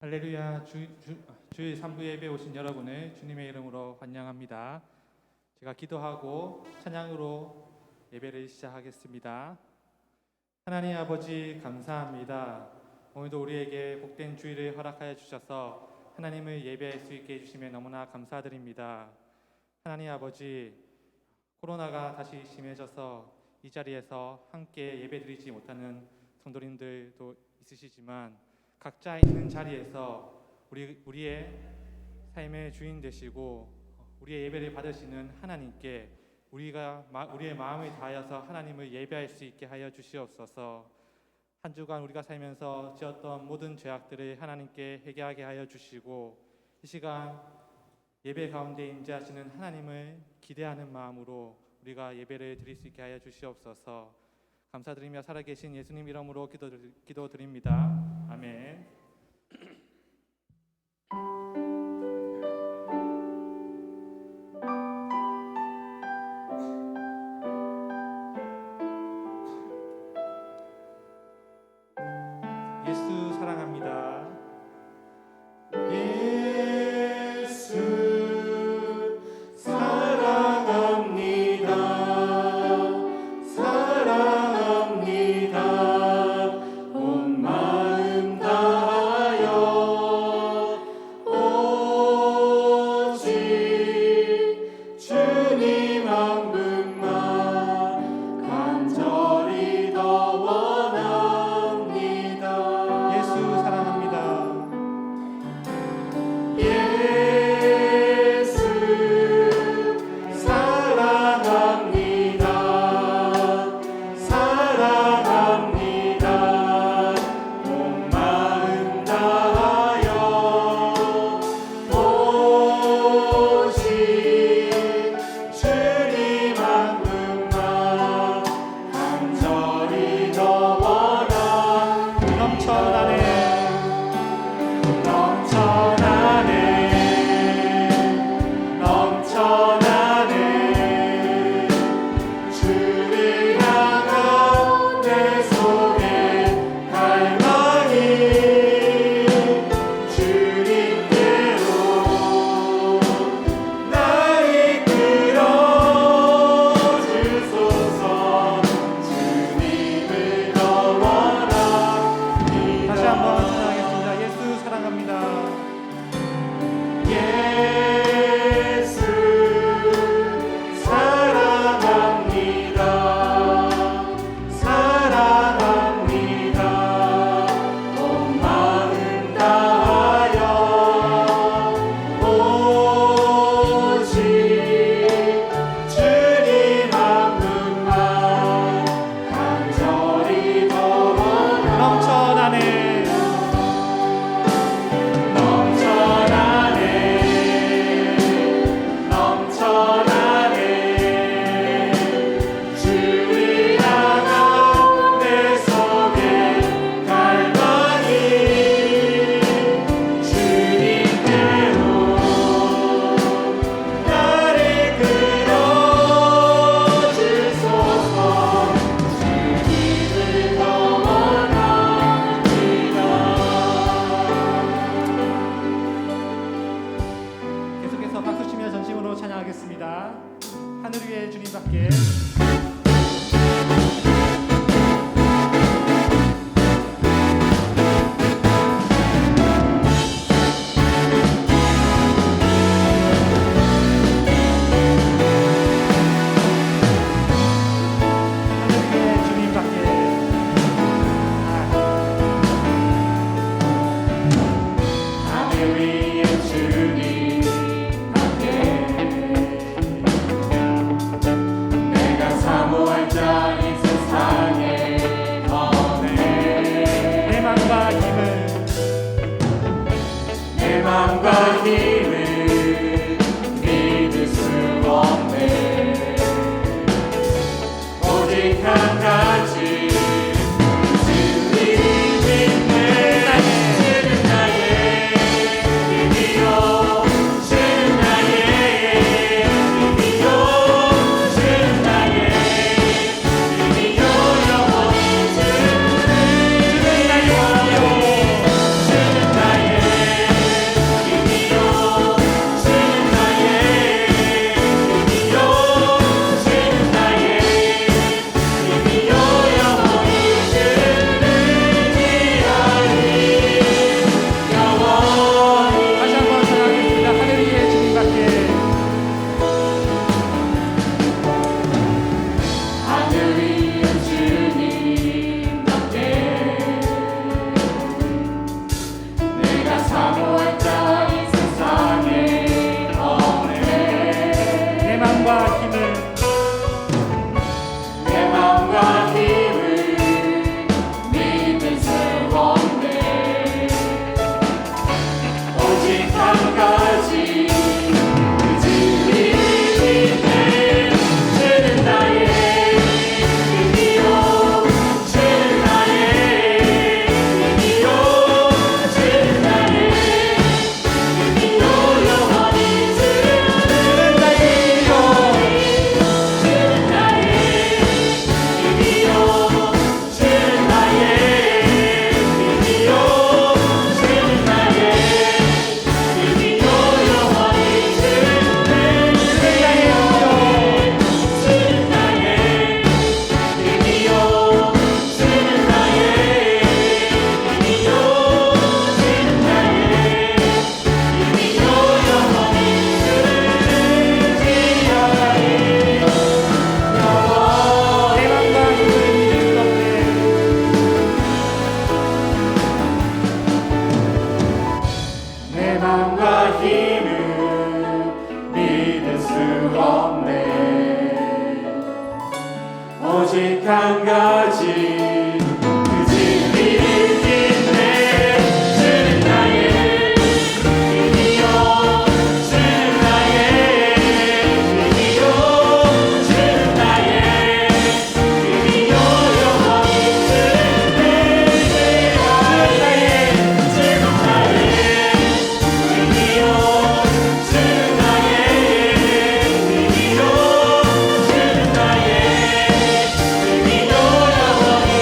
할렐루야. 주일 3부 예배에 오신 여러분을 주님의 이름으로 환영합니다. 제가 기도하고 찬양으로 예배를 시작하겠습니다. 하나님 아버지 감사합니다. 오늘도 우리에게 복된 주일을 허락하여 주셔서 하나님을 예배할 수 있게 해주시면 너무나 감사드립니다. 하나님 아버지, 코로나가 다시 심해져서 이 자리에서 함께 예배드리지 못하는 성도님들도 있으시지만 각자 있는 자리에서 우리의 삶의 주인 되시고 우리의 예배를 받으시는 하나님께 우리의 마음을 다하여서 하나님을 예배할 수 있게 하여 주시옵소서. 한 주간 우리가 살면서 지었던 모든 죄악들을 하나님께 회개하게 하여 주시고 이 시간 예배 가운데 임재하시는 하나님을 기대하는 마음으로 우리가 예배를 드릴 수 있게 하여 주시옵소서. 감사드리며 살아계신 예수님 이름으로 기도드립니다. 아멘. 예수 사랑합니다. 하늘 위에 주님밖에 오직 한 가지 그 진리를 빛내 주는 나의 힘이요 주는 나의 힘이요 주는 나의 힘이요 영원히 주는 내게 주는 나의 힘이요 주는 나의 힘이요 주는 나의 힘이요 영원히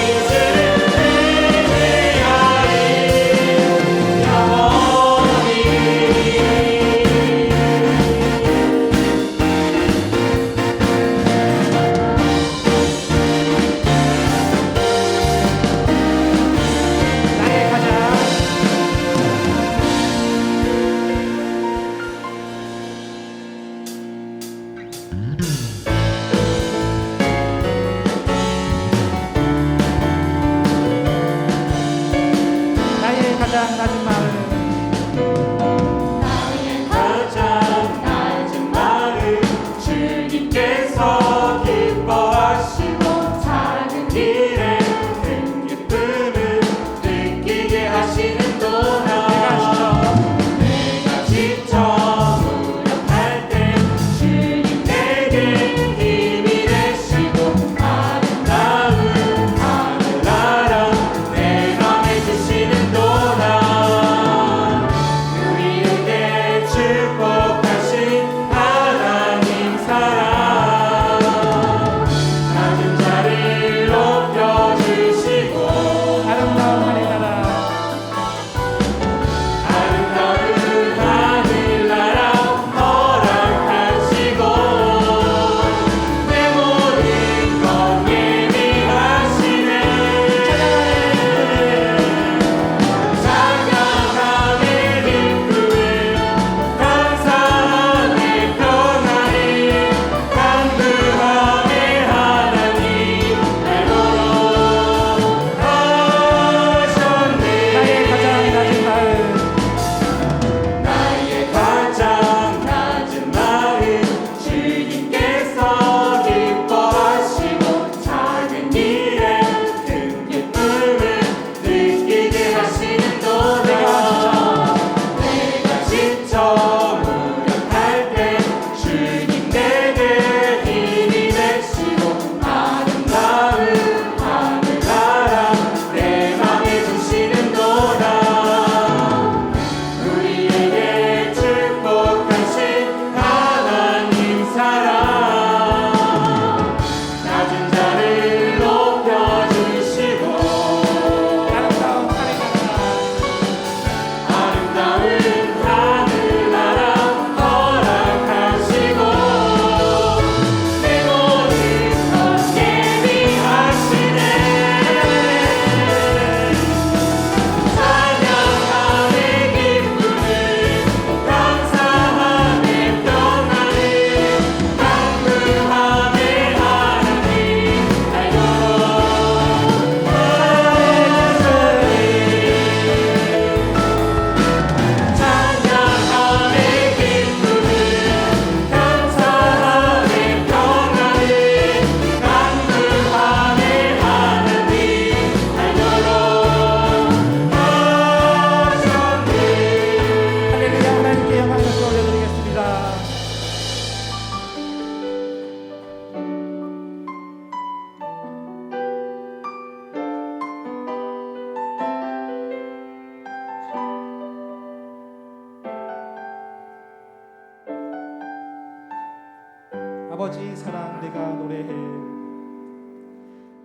아버지 사랑 내가 노래해.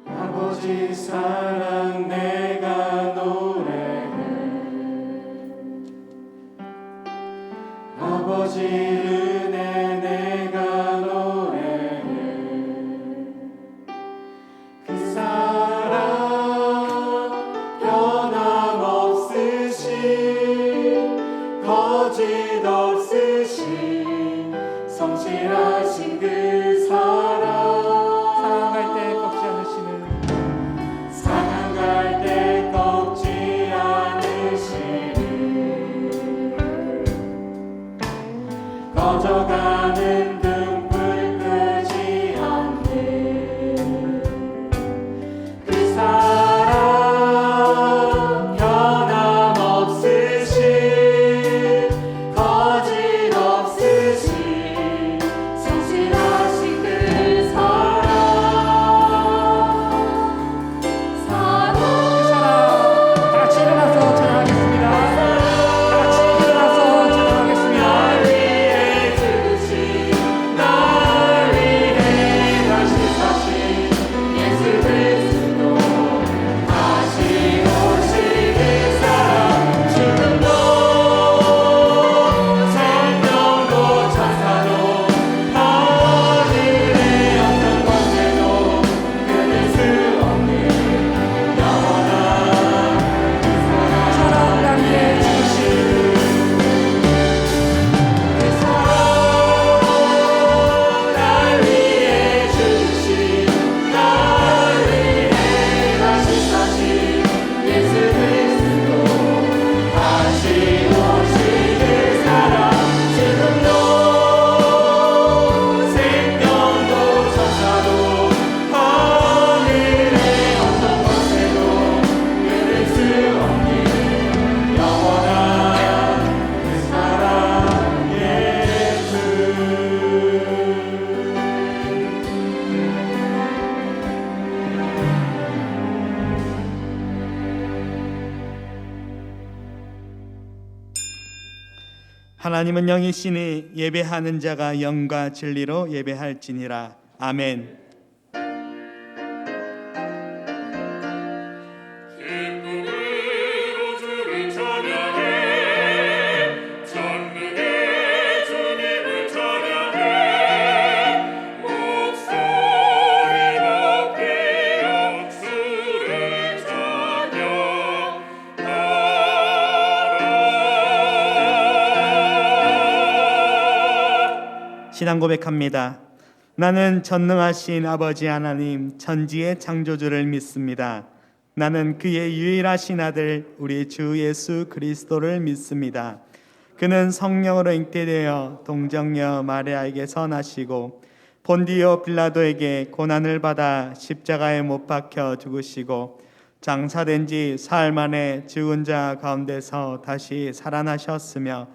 아버지 사랑 내가 노래해. 아버지 은혜 내가 노래해. 그 사랑 변함없으신 거짓 없으신 성실하신 그 사랑 사랑할 때 꺾지 않으시는 사랑할 때 꺾지 않으시는 꺼져가는 등불 끄지 않는 그 사랑 변함없으신 거짓 없으신 성실하신 그 사랑 다 같이 일어나서 찬양하겠습니다. 다 같이 일어나서 찬양하겠습니다. 날 위해 죽으신 날 위해 다시 사신 예수 그리스도 다시 오실 그 사랑 죽음도 생명도 천사도 하늘의 어떤 권세도 끊을 수 없는 영원한 사랑 날 위해 죽으신 그 사랑 날 위해 죽으신 날 위해 다시 사신 예수 그리스도 다시 오실 그 사랑 지금도 생명도 천사도 하늘의 어떤 권세도 끊을 수 없는 영원한 그 사랑 예수 하나님은 영이시니 예배하는 자가 영과 진리로 예배할지니라. 아멘. 기쁨으로 주를 찬양해 전능의 주님을 찬양해 목소리 높이 역수를 찬양하라. 신앙 고백합니다. 나는 전능하신 아버지 하나님 천지의 창조주를 믿습니다. 나는 그의 유일하신 아들 우리 주 예수 그리스도를 믿습니다. 그는 성령으로 잉태되어 동정녀 마리아에게서 나시고 본디오 빌라도에게 고난을 받아 십자가에 못 박혀 죽으시고 장사된 지 사흘 만에 죽은 자 가운데서 다시 살아나셨으며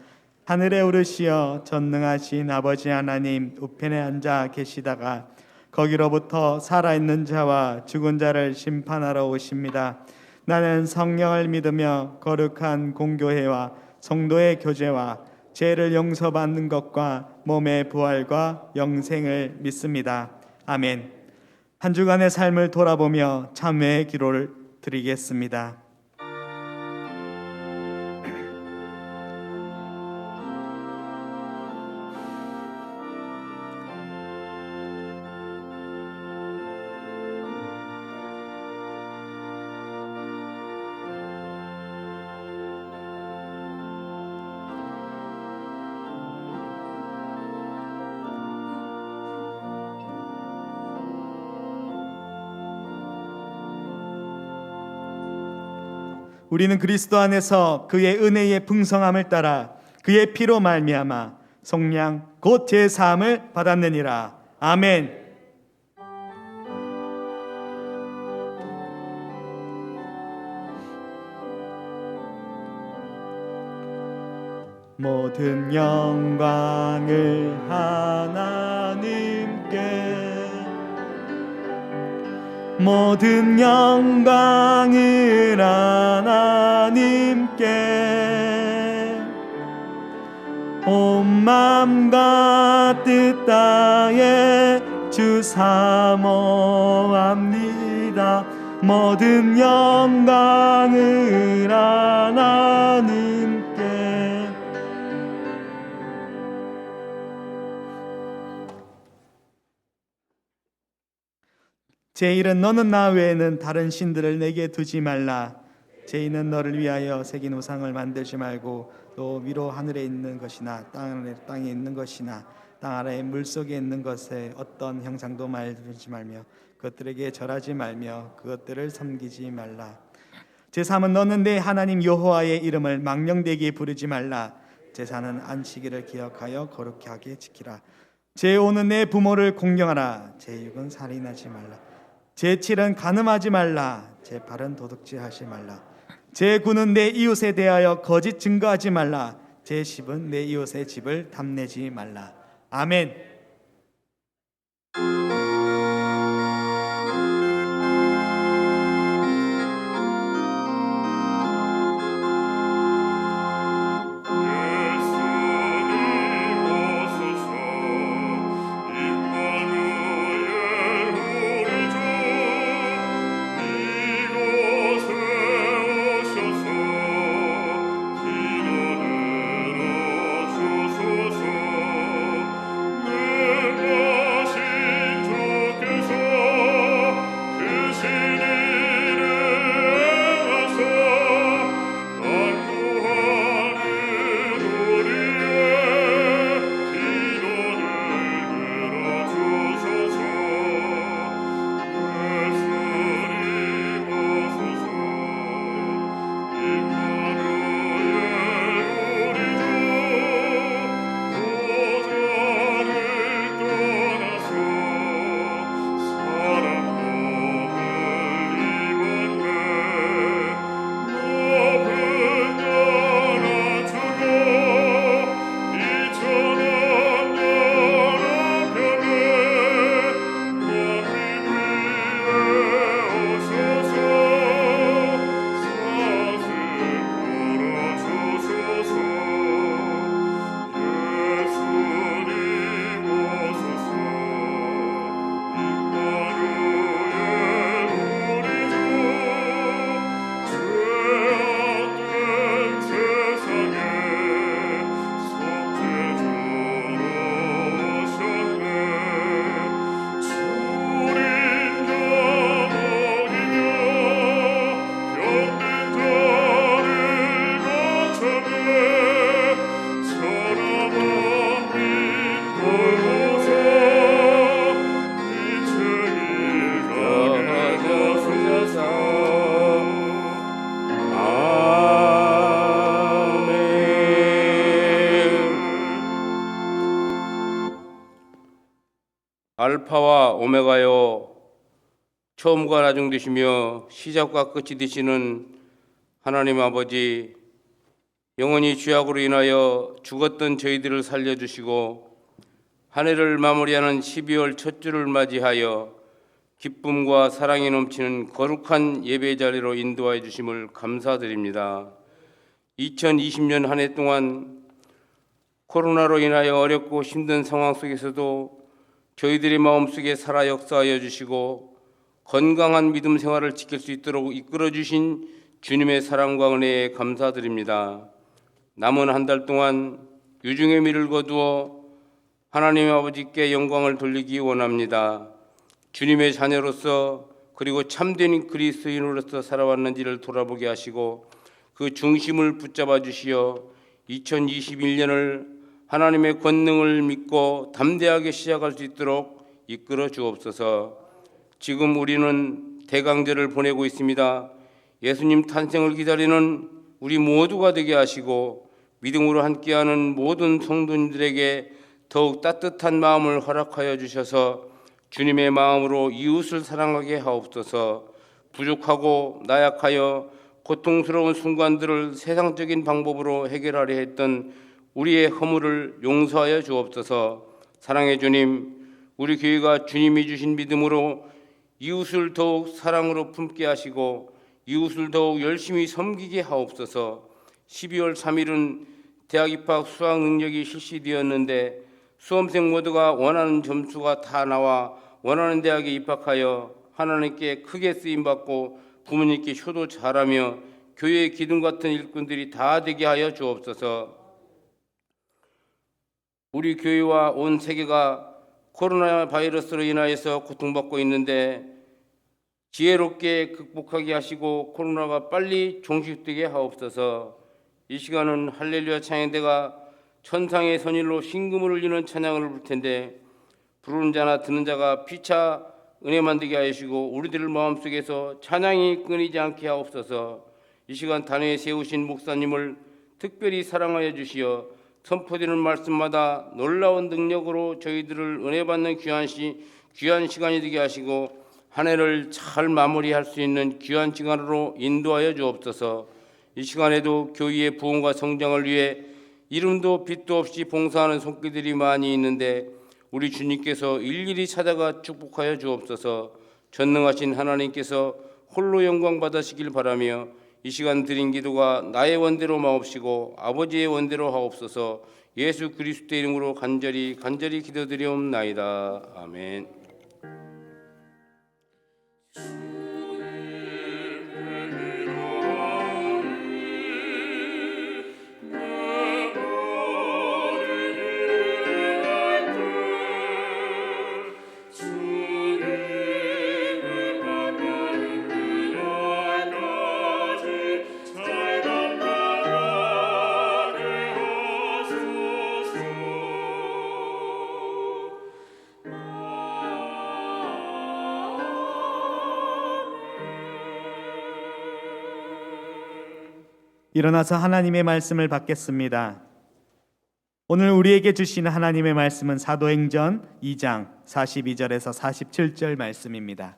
하늘에 오르시어 전능하신 아버지 하나님 우편에 앉아 계시다가 거기로부터 살아있는 자와 죽은 자를 심판하러 오십니다. 나는 성령을 믿으며 거룩한 공교회와 성도의 교제와 죄를 용서받는 것과 몸의 부활과 영생을 믿습니다. 아멘. 한 주간의 삶을 돌아보며 참회의 기도를 드리겠습니다. 우리는 그리스도 안에서 그의 은혜의 풍성함을 따라 그의 피로 말미암아 속량 곧 제사함을 받았느니라. 아멘. 모든 영광을 하나님께 모든 영광을 하나님께 온 맘과 뜻 다해 주 사모합니다. 모든 영광을 하나님께. 제1은 너는 나 외에는 다른 신들을 내게 두지 말라. 제2는 너를 위하여 새긴 우상을 만들지 말고 또 위로 하늘에 있는 것이나 땅에 있는 것이나 땅 아래의 물속에 있는 것에 어떤 형상도 만들지 말며 그것들에게 절하지 말며 그것들을 섬기지 말라. 제3은 너는 내 하나님 여호와의 이름을 망령되게 부르지 말라. 제4는 안식일을 기억하여 거룩히 하게 지키라. 제5는 내 부모를 공경하라. 제6은 살인하지 말라. 제7은 간음하지 말라. 제8은 도둑질하지 말라. 제9는 내 이웃에 대하여 거짓 증거하지 말라. 제10은 내 이웃의 집을 탐내지 말라. 아멘. 알파와 오메가요 처음과 나중 되시며 시작과 끝이 되시는 하나님 아버지, 영원히 죄악으로 인하여 죽었던 저희들을 살려주시고 한 해를 마무리하는 12월 첫 주를 맞이하여 기쁨과 사랑이 넘치는 거룩한 예배 자리로 인도하여 주심을 감사드립니다. 2020년 한 해 동안 코로나로 인하여 어렵고 힘든 상황 속에서도 저희들의 마음속에 살아 역사하여 주시고 건강한 믿음 생활을 지킬 수 있도록 이끌어 주신 주님의 사랑과 은혜에 감사드립니다. 남은 한 달 동안 유중의 미를 거두어 하나님 아버지께 영광을 돌리기 원합니다. 주님의 자녀로서 그리고 참된 그리스도인으로서 살아왔는지를 돌아보게 하시고 그 중심을 붙잡아 주시어 2021년을 하나님의 권능을 믿고 담대하게 시작할 수 있도록 이끌어 주옵소서. 지금 우리는 대강절을 보내고 있습니다. 예수님 탄생을 기다리는 우리 모두가 되게 하시고 믿음으로 함께하는 모든 성도님들에게 더욱 따뜻한 마음을 허락하여 주셔서 주님의 마음으로 이웃을 사랑하게 하옵소서. 부족하고 나약하여 고통스러운 순간들을 세상적인 방법으로 해결하려 했던 우리의 허물을 용서하여 주옵소서. 사랑의 주님, 우리 교회가 주님이 주신 믿음으로 이웃을 더욱 사랑으로 품게 하시고 이웃을 더욱 열심히 섬기게 하옵소서. 12월 3일은 대학 입학 수학 능력이 실시되었는데 수험생 모두가 원하는 점수가 다 나와 원하는 대학에 입학하여 하나님께 크게 쓰임받고 부모님께 효도 잘하며 교회의 기둥 같은 일꾼들이 다 되게 하여 주옵소서. 우리 교회와 온 세계가 코로나 바이러스로 인하여서 고통받고 있는데 지혜롭게 극복하게 하시고 코로나가 빨리 종식되게 하옵소서. 이 시간은 할렐루야 찬양대가 천상의 선율로 신금을 울리는 찬양을 부를 텐데 부르는 자나 듣는 자가 피차 은혜 만들게 하시고 우리들 마음속에서 찬양이 끊이지 않게 하옵소서. 이 시간 단회에 세우신 목사님을 특별히 사랑하여 주시어 선포되는 말씀마다 놀라운 능력으로 저희들을 은혜 받는 귀한 시간이 되게 하시고 한 해를 잘 마무리할 수 있는 귀한 시간으로 인도하여 주옵소서. 이 시간에도 교회의 부흥과 성장을 위해 이름도 빛도 없이 봉사하는 손길들이 많이 있는데 우리 주님께서 일일이 찾아가 축복하여 주옵소서. 전능하신 하나님께서 홀로 영광 받으시길 바라며 이 시간 드린 기도가 나의 원대로 마옵시고 아버지의 원대로 하옵소서. 예수 그리스도의 이름으로 간절히 기도드리옵나이다. 아멘. 일어나서 하나님의 말씀을 받겠습니다. 오늘 우리에게 주신 하나님의 말씀은 사도행전 2장 42절에서 47절 말씀입니다.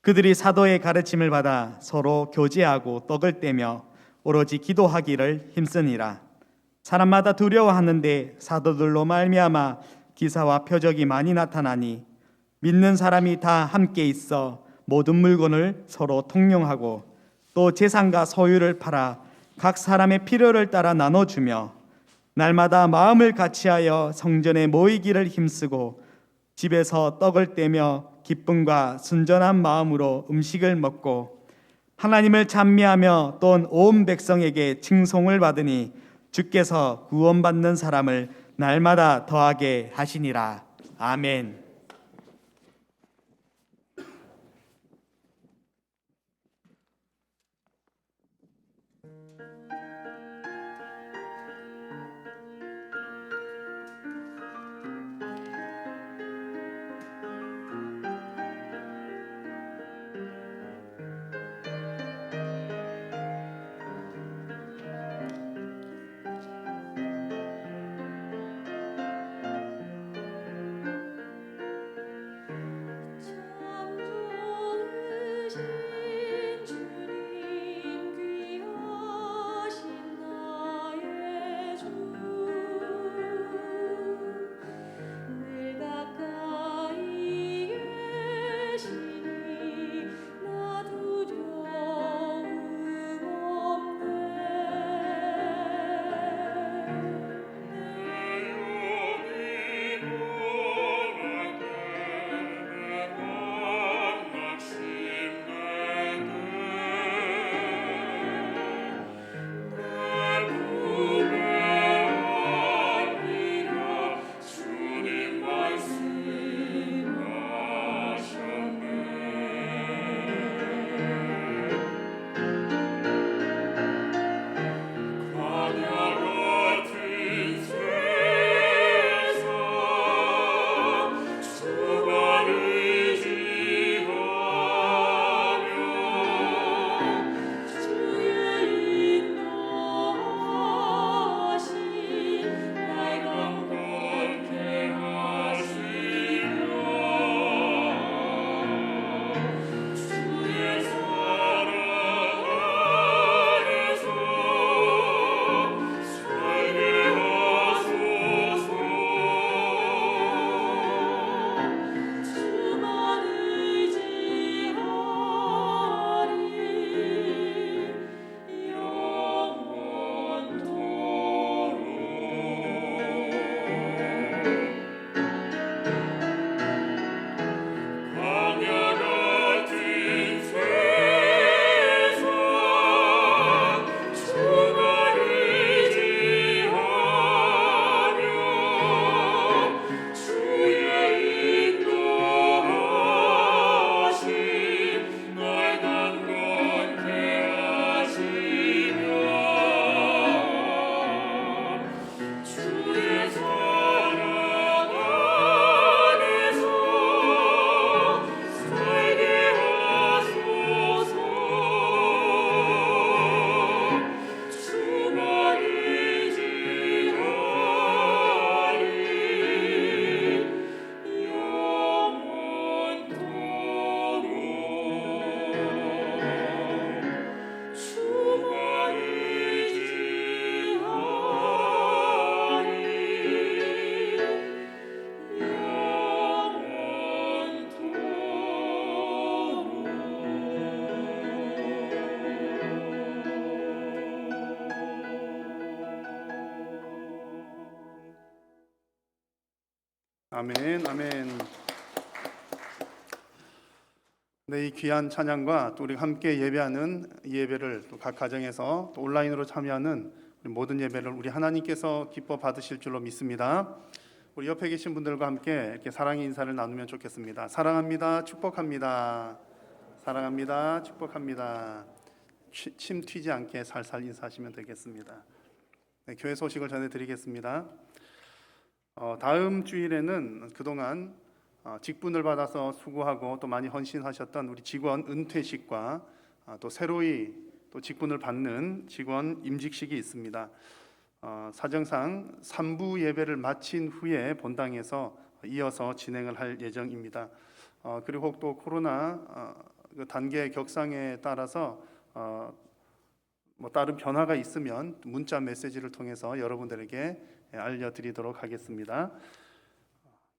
그들이 사도의 가르침을 받아 서로 교제하고 떡을 떼며 오로지 기도하기를 힘쓰니라. 사람마다 두려워하는데 사도들로 말미암아 기사와 표적이 많이 나타나니 믿는 사람이 다 함께 있어 모든 물건을 서로 통용하고 또 재산과 소유를 팔아 각 사람의 필요를 따라 나눠주며 날마다 마음을 같이하여 성전에 모이기를 힘쓰고 집에서 떡을 떼며 기쁨과 순전한 마음으로 음식을 먹고 하나님을 찬미하며 또 온 백성에게 칭송을 받으니 주께서 구원받는 사람을 날마다 더하게 하시니라. 아멘. 참 좋으신 주님 귀한 아멘, 아멘. 네, 이 귀한 찬양과 또 우리 함께 예배하는 이 예배를 또 각 가정에서 또 온라인으로 참여하는 우리 모든 예배를 우리 하나님께서 기뻐 받으실 줄로 믿습니다. 우리 옆에 계신 분들과 함께 이렇게 사랑의 인사를 나누면 좋겠습니다. 사랑합니다. 축복합니다. 사랑합니다. 축복합니다. 침 튀지 않게 살살 인사하시면 되겠습니다. 네, 교회 소식을 전해드리겠습니다. 다음 주일에는 그동안 직분을 받아서 수고하고 또 많이 헌신하셨던 우리 직원 은퇴식과 또 새로이 또 직분을 받는 직원 임직식이 있습니다. 사정상 3부 예배를 마친 후에 본당에서 이어서 진행을 할 예정입니다. 그리고 또 코로나 그 단계 격상에 따라서 뭐 다른 변화가 있으면 문자 메시지를 통해서 여러분들에게 알려드리도록 하겠습니다.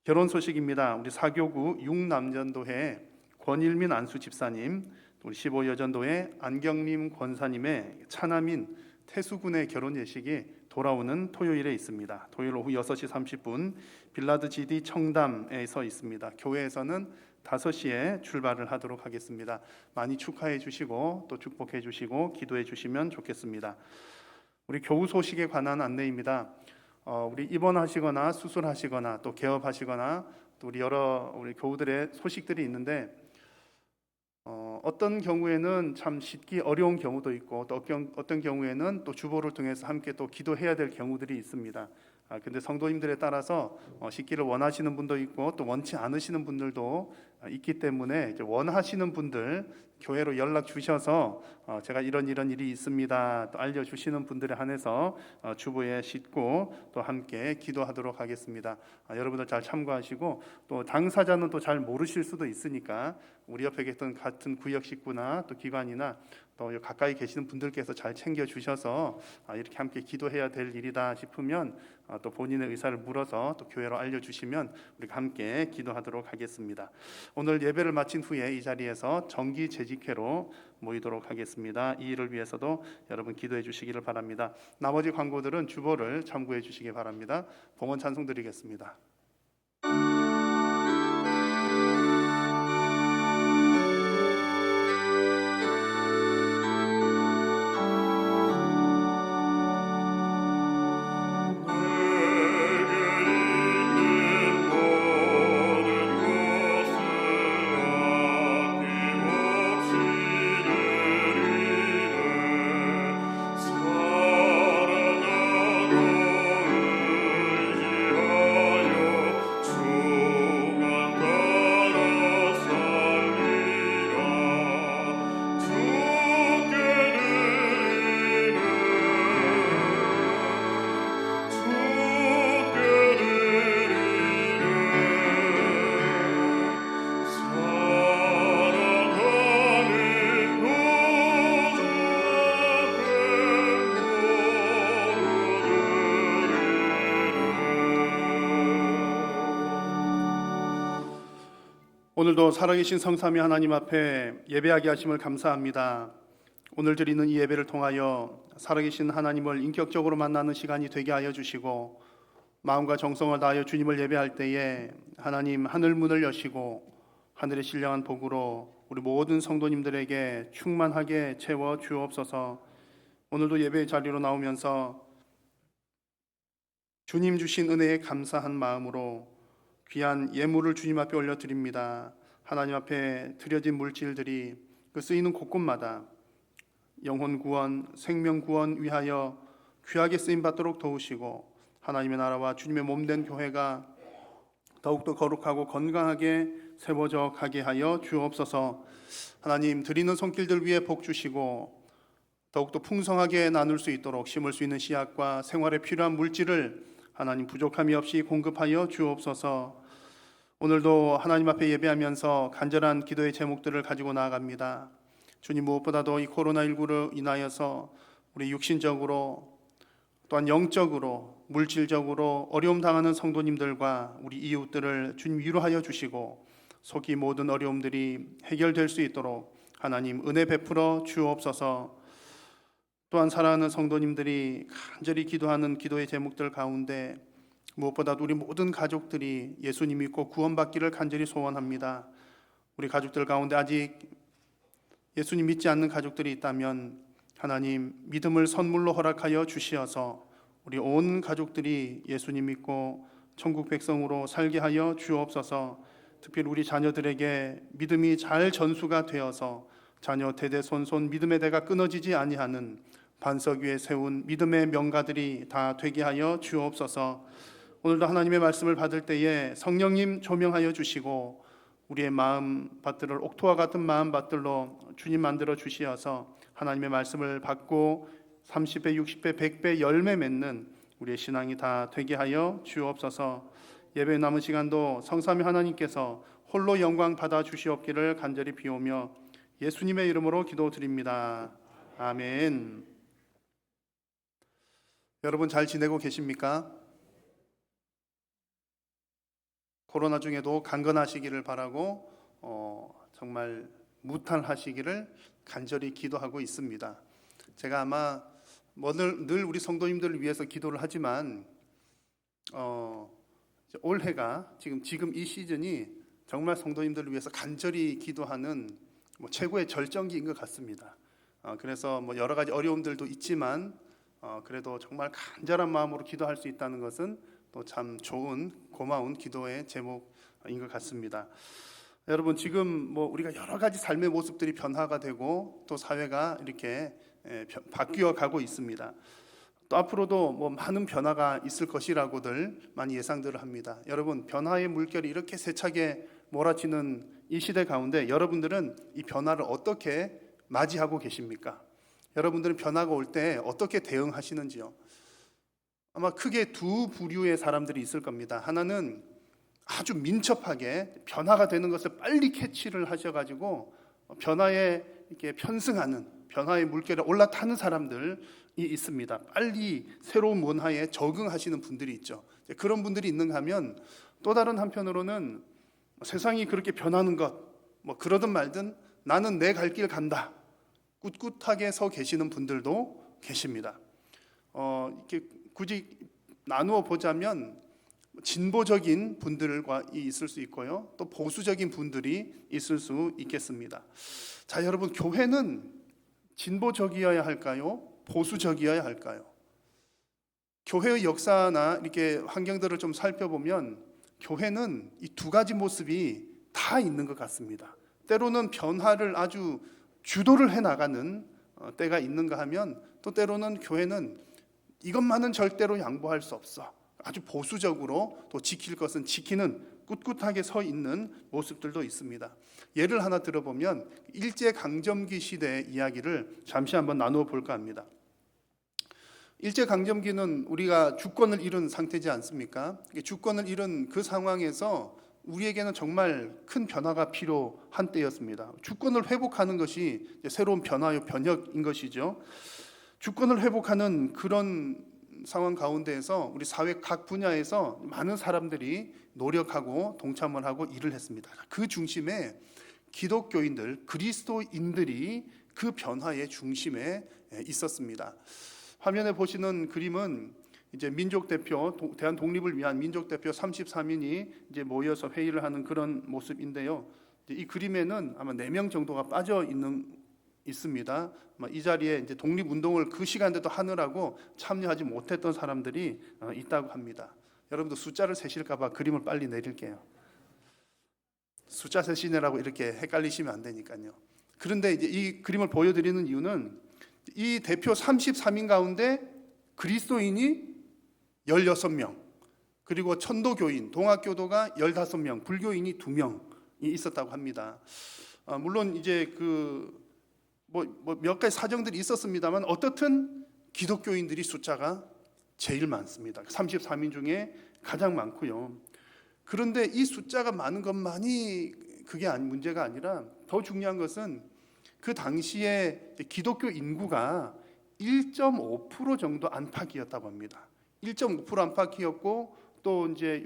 결혼 소식입니다. 우리 사교구 6남전도회 권일민 안수 집사님, 우리 15여전도회 안경림 권사님의 차남인 태수군의 결혼 예식이 돌아오는 토요일에 있습니다. 토요일 오후 6시 30분 빌라드 GD 청담에서 있습니다. 교회에서는 5시에 출발을 하도록 하겠습니다. 많이 축하해 주시고 또 축복해 주시고 기도해 주시면 좋겠습니다. 우리 교우 소식에 관한 안내입니다. 우리 입원하시거나 수술하시거나 또 개업하시거나 또 우리 교우들의 소식들이 있는데 어떤 경우에는 참 씻기 어려운 경우도 있고 또 어떤 경우에는 또 주보를 통해서 함께 또 기도해야 될 경우들이 있습니다. 근데 성도님들에 따라서 씻기를 원하시는 분도 있고 또 원치 않으시는 분들도 있기 때문에 이제 원하시는 분들 교회로 연락 주셔서 제가 이런 일이 있습니다 또 알려주시는 분들에 한해서 주보에 싣고 또 함께 기도하도록 하겠습니다. 여러분들 잘 참고하시고 또 당사자는 또 잘 모르실 수도 있으니까 우리 옆에 계신 같은 구역 식구나 또 기관이나 또 가까이 계시는 분들께서 잘 챙겨 주셔서 이렇게 함께 기도해야 될 일이다 싶으면 또 본인의 의사를 물어서 또 교회로 알려주시면 우리가 함께 기도하도록 하겠습니다. 오늘 예배를 마친 후에 이 자리에서 정기 재직회로 모이도록 하겠습니다. 이 일을 위해서도 여러분 기도해 주시기를 바랍니다. 나머지 광고들은 주보를 참고해 주시기 바랍니다. 봉헌 찬송 드리겠습니다. 오늘도 살아계신 성삼위 하나님 앞에 예배하게 하심을 감사합니다. 오늘 드리는 이 예배를 통하여 살아계신 하나님을 인격적으로 만나는 시간이 되게 하여 주시고 마음과 정성을 다하여 주님을 예배할 때에 하나님 하늘 문을 여시고 하늘의 신령한 복으로 우리 모든 성도님들에게 충만하게 채워 주옵소서. 오늘도 예배의 자리로 나오면서 주님 주신 은혜에 감사한 마음으로 귀한 예물을 주님 앞에 올려드립니다. 하나님 앞에 드려진 물질들이 그 쓰이는 곳곳마다 영혼 구원, 생명 구원 위하여 귀하게 쓰임 받도록 도우시고 하나님의 나라와 주님의 몸된 교회가 더욱더 거룩하고 건강하게 세워져 가게 하여 주옵소서. 하나님 드리는 손길들 위에 복 주시고 더욱더 풍성하게 나눌 수 있도록 심을 수 있는 씨앗과 생활에 필요한 물질을 하나님 부족함이 없이 공급하여 주옵소서. 오늘도 하나님 앞에 예배하면서 간절한 기도의 제목들을 가지고 나아갑니다. 주님, 무엇보다도 이 코로나19로 인하여서 우리 육신적으로 또한 영적으로 물질적으로 어려움 당하는 성도님들과 우리 이웃들을 주님 위로하여 주시고 속히 모든 어려움들이 해결될 수 있도록 하나님 은혜 베풀어 주옵소서. 또한 사랑하는 성도님들이 간절히 기도하는 기도의 제목들 가운데 무엇보다도 우리 모든 가족들이 예수님 믿고 구원받기를 간절히 소원합니다. 우리 가족들 가운데 아직 예수님 믿지 않는 가족들이 있다면 하나님 믿음을 선물로 허락하여 주시어서 우리 온 가족들이 예수님 믿고 천국 백성으로 살게 하여 주옵소서. 특별히 우리 자녀들에게 믿음이 잘 전수가 되어서 자녀 대대손손 믿음의 대가 끊어지지 아니하는 반석 위에 세운 믿음의 명가들이 다 되게 하여 주옵소서. 오늘도 하나님의 말씀을 받을 때에 성령님 조명하여 주시고 우리의 마음밭들을 옥토와 같은 마음밭들로 주님 만들어 주시어서 하나님의 말씀을 받고 30배, 60배, 100배 열매 맺는 우리의 신앙이 다 되게 하여 주옵소서. 예배 남은 시간도 성삼위 하나님께서 홀로 영광 받아 주시옵기를 간절히 비오며 예수님의 이름으로 기도드립니다. 아멘. 여러분 잘 지내고 계십니까? 코로나 중에도 강건하시기를 바라고 정말 무탈하시기를 간절히 기도하고 있습니다. 제가 아마 늘 우리 성도님들을 위해서 기도를 하지만 올해가 지금 이 시즌이 정말 성도님들을 위해서 간절히 기도하는 최고의 절정기인 것 같습니다. 그래서 여러 가지 어려움들도 있지만 그래도 정말 간절한 마음으로 기도할 수 있다는 것은 또 참 좋은 고마운 기도의 제목인 것 같습니다. 여러분 지금 우리가 여러 가지 삶의 모습들이 변화가 되고 또 사회가 이렇게 바뀌어 가고 있습니다. 또 앞으로도 많은 변화가 있을 것이라고들 많이 예상들을 합니다. 여러분 변화의 물결이 이렇게 세차게 몰아치는 이 시대 가운데 여러분들은 이 변화를 어떻게 맞이하고 계십니까? 여러분들은 변화가 올 때 어떻게 대응하시는지요? 아마 크게 두 부류의 사람들이 있을 겁니다. 하나는 아주 민첩하게 변화가 되는 것을 빨리 캐치를 하셔가지고 변화에 이렇게 편승하는, 변화의 물결에 올라타는 사람들이 있습니다. 빨리 새로운 문화에 적응하시는 분들이 있죠. 그런 분들이 있는가 하면 또 다른 한편으로는 세상이 그렇게 변하는 것, 그러든 말든 나는 내 갈 길 간다, 꿋꿋하게 서 계시는 분들도 계십니다. 이렇게 굳이 나누어 보자면 진보적인 분들과 있을 수 있고요, 또 보수적인 분들이 있을 수 있겠습니다. 자, 여러분 교회는 진보적이어야 할까요? 보수적이어야 할까요? 교회의 역사나 이렇게 환경들을 좀 살펴보면 교회는 이 두 가지 모습이 다 있는 것 같습니다. 때로는 변화를 아주 주도를 해 나가는 때가 있는가 하면 또 때로는 교회는 이것만은 절대로 양보할 수 없어, 아주 보수적으로 또 지킬 것은 지키는 꿋꿋하게 서 있는 모습들도 있습니다. 예를 하나 들어보면 일제강점기 시대의 이야기를 잠시 한번 나누어 볼까 합니다. 일제강점기는 우리가 주권을 잃은 상태지 않습니까? 주권을 잃은 그 상황에서 우리에게는 정말 큰 변화가 필요한 때였습니다. 주권을 회복하는 것이 새로운 변화의 변혁인 것이죠. 주권을 회복하는 그런 상황 가운데에서 우리 사회 각 분야에서 많은 사람들이 노력하고 동참을 하고 일을 했습니다. 그 중심에 기독교인들, 그리스도인들이 그 변화의 중심에 있었습니다. 화면에 보시는 그림은 이제 민족 대표, 대한 독립을 위한 민족 대표 33인이 이제 모여서 회의를 하는 그런 모습인데요. 이 그림에는 아마 4명 정도가 빠져 있습니다. 이 자리에 이제 독립운동을 그 시간대도 하느라고 참여하지 못했던 사람들이 있다고 합니다. 여러분도 숫자를 세실까봐 그림을 빨리 내릴게요. 숫자 세시느라고 이렇게 헷갈리시면 안 되니까요. 그런데 이제 이 그림을 보여드리는 이유는 이 대표 33인 가운데 그리스도인이 16명, 그리고 천도교인, 동학교도가 15명, 불교인이 2명이 있었다고 합니다. 물론 이제 몇 가지 사정들이 있었습니다만 어떻든 기독교인들이 숫자가 제일 많습니다. 33인 중에 가장 많고요. 그런데 이 숫자가 많은 것만이 그게 문제가 아니라 더 중요한 것은 그 당시에 기독교 인구가 1.5% 정도 안팎이었다고 합니다. 1.5% 안팎이었고 또 이제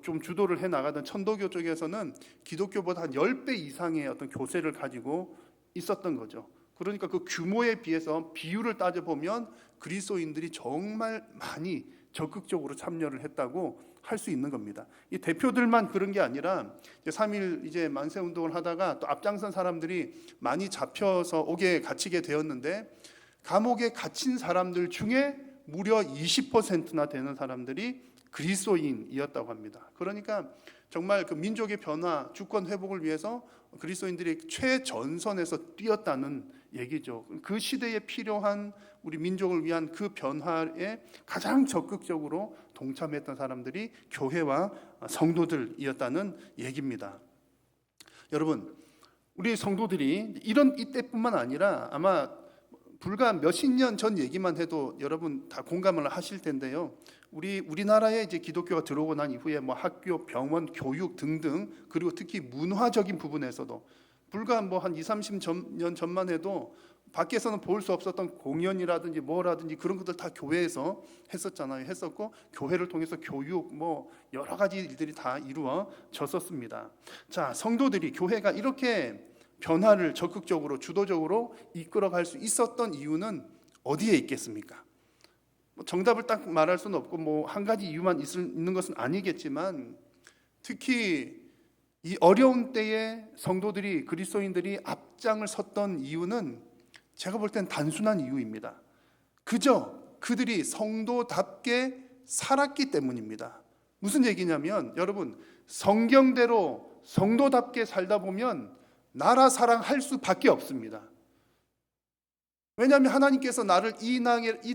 좀 주도를 해 나가던 천도교 쪽에서는 기독교보다 한 10배 이상의 어떤 교세를 가지고 있었던 거죠. 그러니까 그 규모에 비해서 비율을 따져보면 그리스도인들이 정말 많이 적극적으로 참여를 했다고 할 수 있는 겁니다. 이 대표들만 그런 게 아니라 이제 3일 이제 만세 운동을 하다가 또 앞장선 사람들이 많이 잡혀서 옥에 갇히게 되었는데 감옥에 갇힌 사람들 중에 무려 20%나 되는 사람들이 그리스도인이었다고 합니다. 그러니까 정말 그 민족의 변화, 주권 회복을 위해서 그리스도인들이 최전선에서 뛰었다는 얘기죠. 그 시대에 필요한 우리 민족을 위한 그 변화에 가장 적극적으로 동참했던 사람들이 교회와 성도들이었다는 얘기입니다. 여러분, 우리 성도들이 이런 이때뿐만 아니라 아마 불과 몇십 년 전 얘기만 해도 여러분 다 공감을 하실 텐데요. 우리나라에 이제 기독교가 들어오고 난 이후에 뭐 학교, 병원, 교육 등등, 그리고 특히 문화적인 부분에서도 불과 뭐 한 20-30년 전만 해도 밖에서는 볼 수 없었던 공연이라든지 뭐라든지 그런 것들 다 교회에서 했었잖아요. 했었고 교회를 통해서 교육 뭐 여러 가지 일들이 다 이루어졌었습니다. 자, 성도들이 교회가 이렇게 변화를 적극적으로 주도적으로 이끌어갈 수 있었던 이유는 어디에 있겠습니까? 정답을 딱 말할 수는 없고 뭐 한 가지 이유만 있는 것은 아니겠지만 특히 이 어려운 때에 성도들이 그리스도인들이 앞장을 섰던 이유는 제가 볼 땐 단순한 이유입니다. 그저 그들이 성도답게 살았기 때문입니다. 무슨 얘기냐면 여러분 성경대로 성도답게 살다 보면 나라 사랑할 수밖에 없습니다. 왜냐하면 하나님께서 나를 이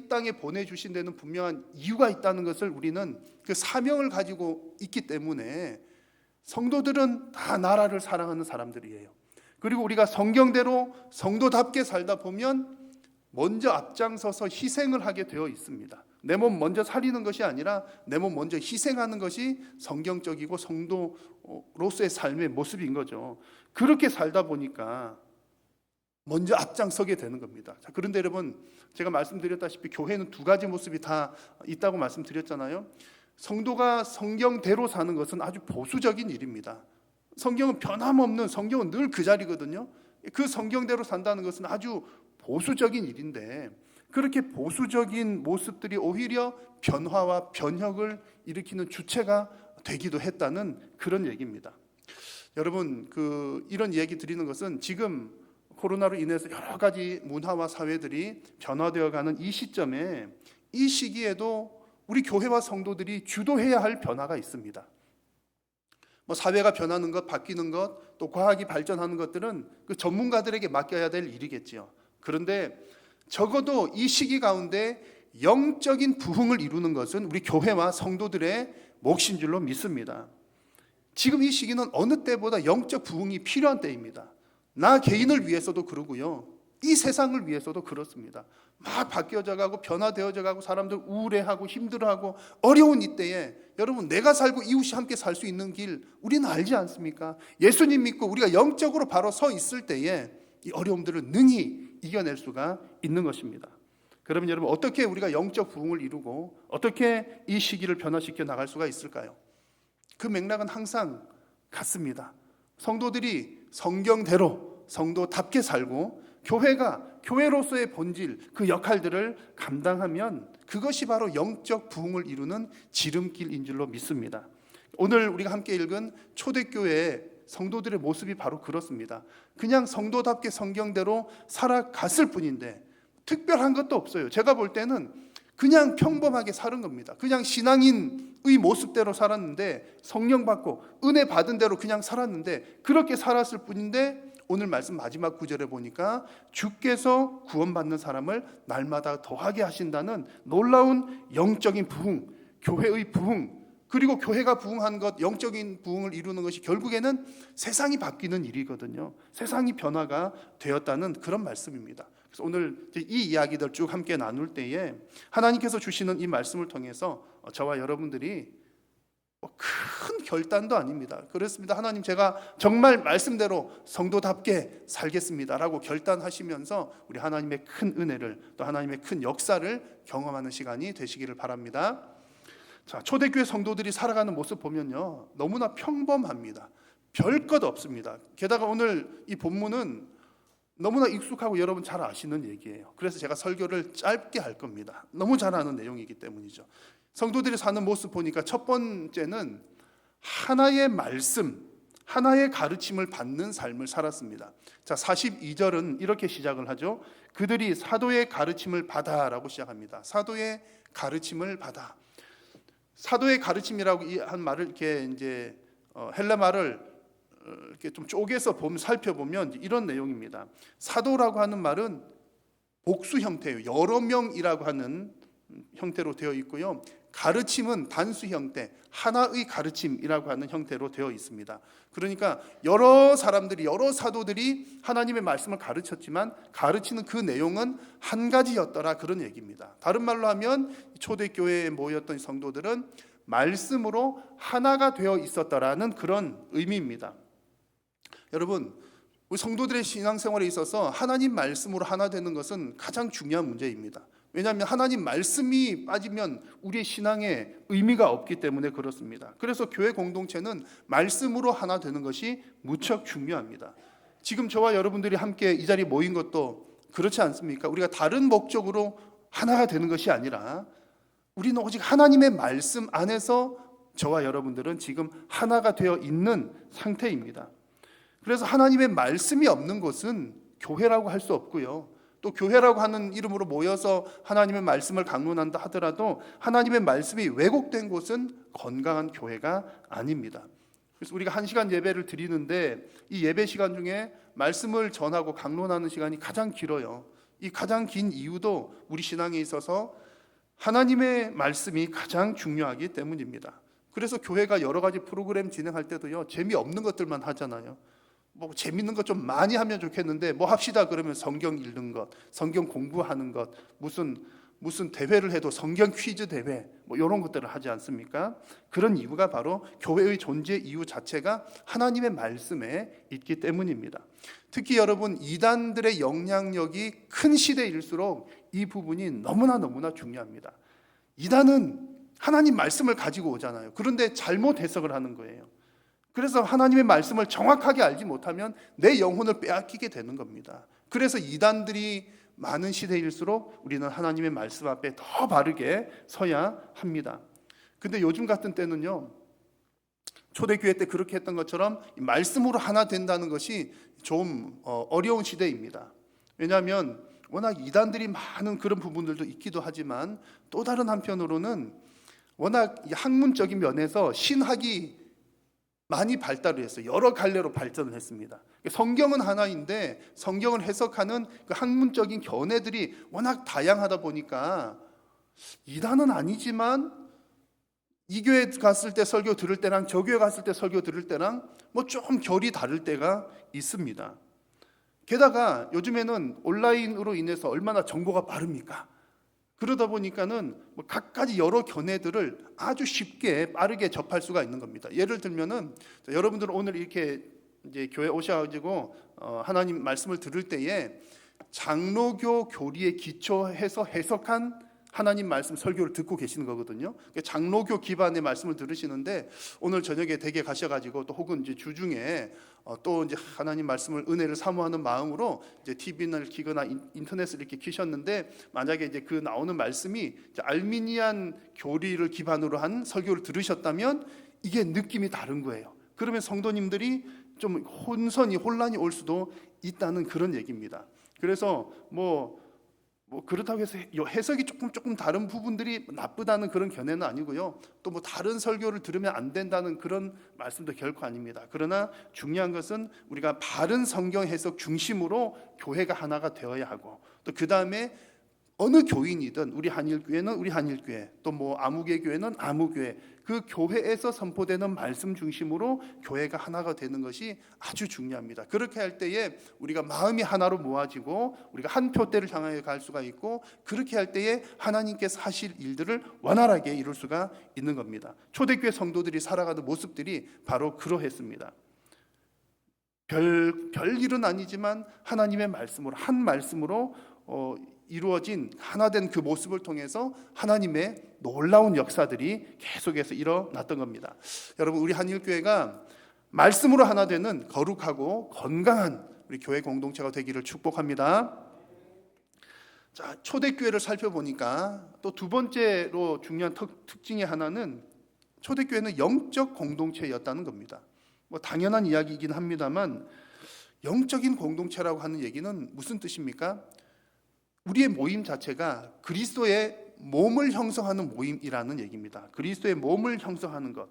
땅에 보내주신 데는 분명한 이유가 있다는 것을 우리는 그 사명을 가지고 있기 때문에 성도들은 다 나라를 사랑하는 사람들이에요. 그리고 우리가 성경대로 성도답게 살다 보면 먼저 앞장서서 희생을 하게 되어 있습니다. 내 몸 먼저 살리는 것이 아니라 내 몸 먼저 희생하는 것이 성경적이고 성도로서의 삶의 모습인 거죠. 그렇게 살다 보니까 먼저 앞장서게 되는 겁니다. 자, 그런데 여러분 제가 말씀드렸다시피 교회는 두 가지 모습이 다 있다고 말씀드렸잖아요. 성도가 성경대로 사는 것은 아주 보수적인 일입니다. 성경은 변함없는, 성경은 늘 그 자리거든요. 그 성경대로 산다는 것은 아주 보수적인 일인데 그렇게 보수적인 모습들이 오히려 변화와 변혁을 일으키는 주체가 되기도 했다는 그런 얘기입니다. 여러분 이런 얘기 드리는 것은 지금 코로나로 인해서 여러 가지 문화와 사회들이 변화되어가는 이 시점에 이 시기에도 우리 교회와 성도들이 주도해야 할 변화가 있습니다. 뭐 사회가 변하는 것, 바뀌는 것, 또 과학이 발전하는 것들은 그 전문가들에게 맡겨야 될 일이겠지요. 그런데 적어도 이 시기 가운데 영적인 부흥을 이루는 것은 우리 교회와 성도들의 몫인 줄로 믿습니다. 지금 이 시기는 어느 때보다 영적 부흥이 필요한 때입니다. 나 개인을 위해서도 그러고요. 이 세상을 위해서도 그렇습니다. 막 바뀌어져 가고 변화되어져 가고 사람들 우울해하고 힘들어하고 어려운 이때에 여러분 내가 살고 이웃이 함께 살 수 있는 길 우리는 알지 않습니까? 예수님 믿고 우리가 영적으로 바로 서 있을 때에 이 어려움들을 능히 이겨낼 수가 있는 것입니다. 그러면 여러분 어떻게 우리가 영적 부흥을 이루고 어떻게 이 시기를 변화시켜 나갈 수가 있을까요? 그 맥락은 항상 같습니다. 성도들이 성경대로 성도답게 살고 교회가 교회로서의 본질 그 역할들을 감당하면 그것이 바로 영적 부흥을 이루는 지름길인 줄로 믿습니다. 오늘 우리가 함께 읽은 초대교회의 성도들의 모습이 바로 그렇습니다. 그냥 성도답게 성경대로 살아갔을 뿐인데 특별한 것도 없어요. 제가 볼 때는 그냥 평범하게 사는 겁니다. 그냥 신앙인의 모습대로 살았는데 성령 받고 은혜 받은 대로 그냥 살았는데 그렇게 살았을 뿐인데 오늘 말씀 마지막 구절에 보니까 주께서 구원받는 사람을 날마다 더하게 하신다는 놀라운 영적인 부흥, 교회의 부흥, 그리고 교회가 부흥한 것, 영적인 부흥을 이루는 것이 결국에는 세상이 바뀌는 일이거든요. 세상이 변화가 되었다는 그런 말씀입니다. 그래서 오늘 이 이야기들 쭉 함께 나눌 때에 하나님께서 주시는 이 말씀을 통해서 저와 여러분들이 큰 결단도 아닙니다. 그렇습니다. 하나님 제가 정말 말씀대로 성도답게 살겠습니다라고 결단하시면서 우리 하나님의 큰 은혜를 또 하나님의 큰 역사를 경험하는 시간이 되시기를 바랍니다. 자, 초대교회 성도들이 살아가는 모습 보면요 너무나 평범합니다. 별 것 없습니다. 게다가 오늘 이 본문은 너무나 익숙하고 여러분 잘 아시는 얘기예요. 그래서 제가 설교를 짧게 할 겁니다. 너무 잘 아는 내용이기 때문이죠. 성도들이 사는 모습 보니까 첫 번째는 하나의 말씀, 하나의 가르침을 받는 삶을 살았습니다. 자, 42절은 이렇게 시작을 하죠. 그들이 사도의 가르침을 받아라고 시작합니다. 사도의 가르침을 받아. 사도의 가르침이라고 한 말을 이렇게 이제 헬라 말을 이렇게 좀 쪼개서 살펴보면 이런 내용입니다. 사도라고 하는 말은 복수 형태예요. 여러 명이라고 하는 형태로 되어 있고요. 가르침은 단수 형태, 하나의 가르침이라고 하는 형태로 되어 있습니다. 그러니까 여러 사람들이, 여러 사도들이 하나님의 말씀을 가르쳤지만 가르치는 그 내용은 한 가지였더라, 그런 얘기입니다. 다른 말로 하면 초대교회에 모였던 성도들은 말씀으로 하나가 되어 있었더라는 그런 의미입니다. 여러분, 우리 성도들의 신앙생활에 있어서 하나님 말씀으로 하나 되는 것은 가장 중요한 문제입니다. 왜냐하면 하나님 말씀이 빠지면 우리의 신앙에 의미가 없기 때문에 그렇습니다. 그래서 교회 공동체는 말씀으로 하나 되는 것이 무척 중요합니다. 지금 저와 여러분들이 함께 이 자리에 모인 것도 그렇지 않습니까? 우리가 다른 목적으로 하나가 되는 것이 아니라 우리는 오직 하나님의 말씀 안에서 저와 여러분들은 지금 하나가 되어 있는 상태입니다. 그래서 하나님의 말씀이 없는 곳은 교회라고 할 수 없고요. 또 교회라고 하는 이름으로 모여서 하나님의 말씀을 강론한다 하더라도 하나님의 말씀이 왜곡된 곳은 건강한 교회가 아닙니다. 그래서 우리가 1시간 예배를 드리는데 이 예배 시간 중에 말씀을 전하고 강론하는 시간이 가장 길어요. 이 가장 긴 이유도 우리 신앙에 있어서 하나님의 말씀이 가장 중요하기 때문입니다. 그래서 교회가 여러 가지 프로그램 진행할 때도요, 재미없는 것들만 하잖아요. 뭐 재밌는 것 좀 많이 하면 좋겠는데 뭐 합시다 그러면 성경 읽는 것, 성경 공부하는 것, 무슨 대회를 해도 성경 퀴즈 대회 뭐 이런 것들을 하지 않습니까? 그런 이유가 바로 교회의 존재 이유 자체가 하나님의 말씀에 있기 때문입니다. 특히 여러분, 이단들의 영향력이 큰 시대일수록 이 부분이 너무나 중요합니다. 이단은 하나님 말씀을 가지고 오잖아요. 그런데 잘못 해석을 하는 거예요. 그래서 하나님의 말씀을 정확하게 알지 못하면 내 영혼을 빼앗기게 되는 겁니다. 그래서 이단들이 많은 시대일수록 우리는 하나님의 말씀 앞에 더 바르게 서야 합니다. 근데 요즘 같은 때는요, 초대교회 때 그렇게 했던 것처럼 말씀으로 하나 된다는 것이 좀 어려운 시대입니다. 왜냐하면 워낙 이단들이 많은 그런 부분들도 있기도 하지만 또 다른 한편으로는 워낙 학문적인 면에서 신학이 많이 발달을 했어요. 여러 갈래로 발전을 했습니다. 성경은 하나인데 성경을 해석하는 그 학문적인 견해들이 워낙 다양하다 보니까 이단은 아니지만 이 교회 갔을 때 설교 들을 때랑 저 교회 갔을 때 설교 들을 때랑 뭐 좀 결이 다를 때가 있습니다. 게다가 요즘에는 온라인으로 인해서 얼마나 정보가 빠릅니까? 그러다 보니까는 뭐 각가지 여러 견해들을 아주 쉽게 빠르게 접할 수가 있는 겁니다. 예를 들면은 여러분들은 오늘 이렇게 이제 교회 오셔가지고 하나님 말씀을 들을 때에 장로교 교리에 기초해서 해석한 하나님 말씀 설교를 듣고 계시는 거거든요. 장로교 기반의 말씀을 들으시는데 오늘 저녁에 댁에 가셔가지고 또 혹은 이제 주중에 또 이제 하나님 말씀을 은혜를 사모하는 마음으로 이제 TV를 키거나 인터넷을 이렇게 키셨는데 만약에 이제 그 나오는 말씀이 이제 알미니안 교리를 기반으로 한 설교를 들으셨다면 이게 느낌이 다른 거예요. 그러면 성도님들이 좀 혼란이 올 수도 있다는 그런 얘기입니다. 그래서 뭐 그렇다고 해서 해석이 조금 다른 부분들이 나쁘다는 그런 견해는 아니고요. 또 뭐 다른 설교를 들으면 안 된다는 그런 말씀도 결코 아닙니다. 그러나 중요한 것은 우리가 바른 성경 해석 중심으로 교회가 하나가 되어야 하고 또 그 다음에 어느 교인이든 우리 한일교회는 우리 한일교회 또 뭐 아무개 교회는 아무교회 그 교회에서 선포되는 말씀 중심으로 교회가 하나가 되는 것이 아주 중요합니다. 그렇게 할 때에 우리가 마음이 하나로 모아지고 우리가 한 표대를 향하여 갈 수가 있고 그렇게 할 때에 하나님께서 하실 일들을 원활하게 이룰 수가 있는 겁니다. 초대교회 성도들이 살아가는 모습들이 바로 그러했습니다. 별일은 아니지만 하나님의 말씀으로 한 말씀으로 이루어진 하나된 그 모습을 통해서 하나님의 놀라운 역사들이 계속해서 일어났던 겁니다. 여러분, 우리 한일교회가 말씀으로 하나 되는 거룩하고 건강한 우리 교회 공동체가 되기를 축복합니다. 자, 초대교회를 살펴보니까 또 두 번째로 중요한 특징의 하나는 초대교회는 영적 공동체였다는 겁니다. 뭐 당연한 이야기이긴 합니다만 영적인 공동체라고 하는 얘기는 무슨 뜻입니까? 우리의 모임 자체가 그리스도의 몸을 형성하는 모임이라는 얘기입니다. 그리스도의 몸을 형성하는 것,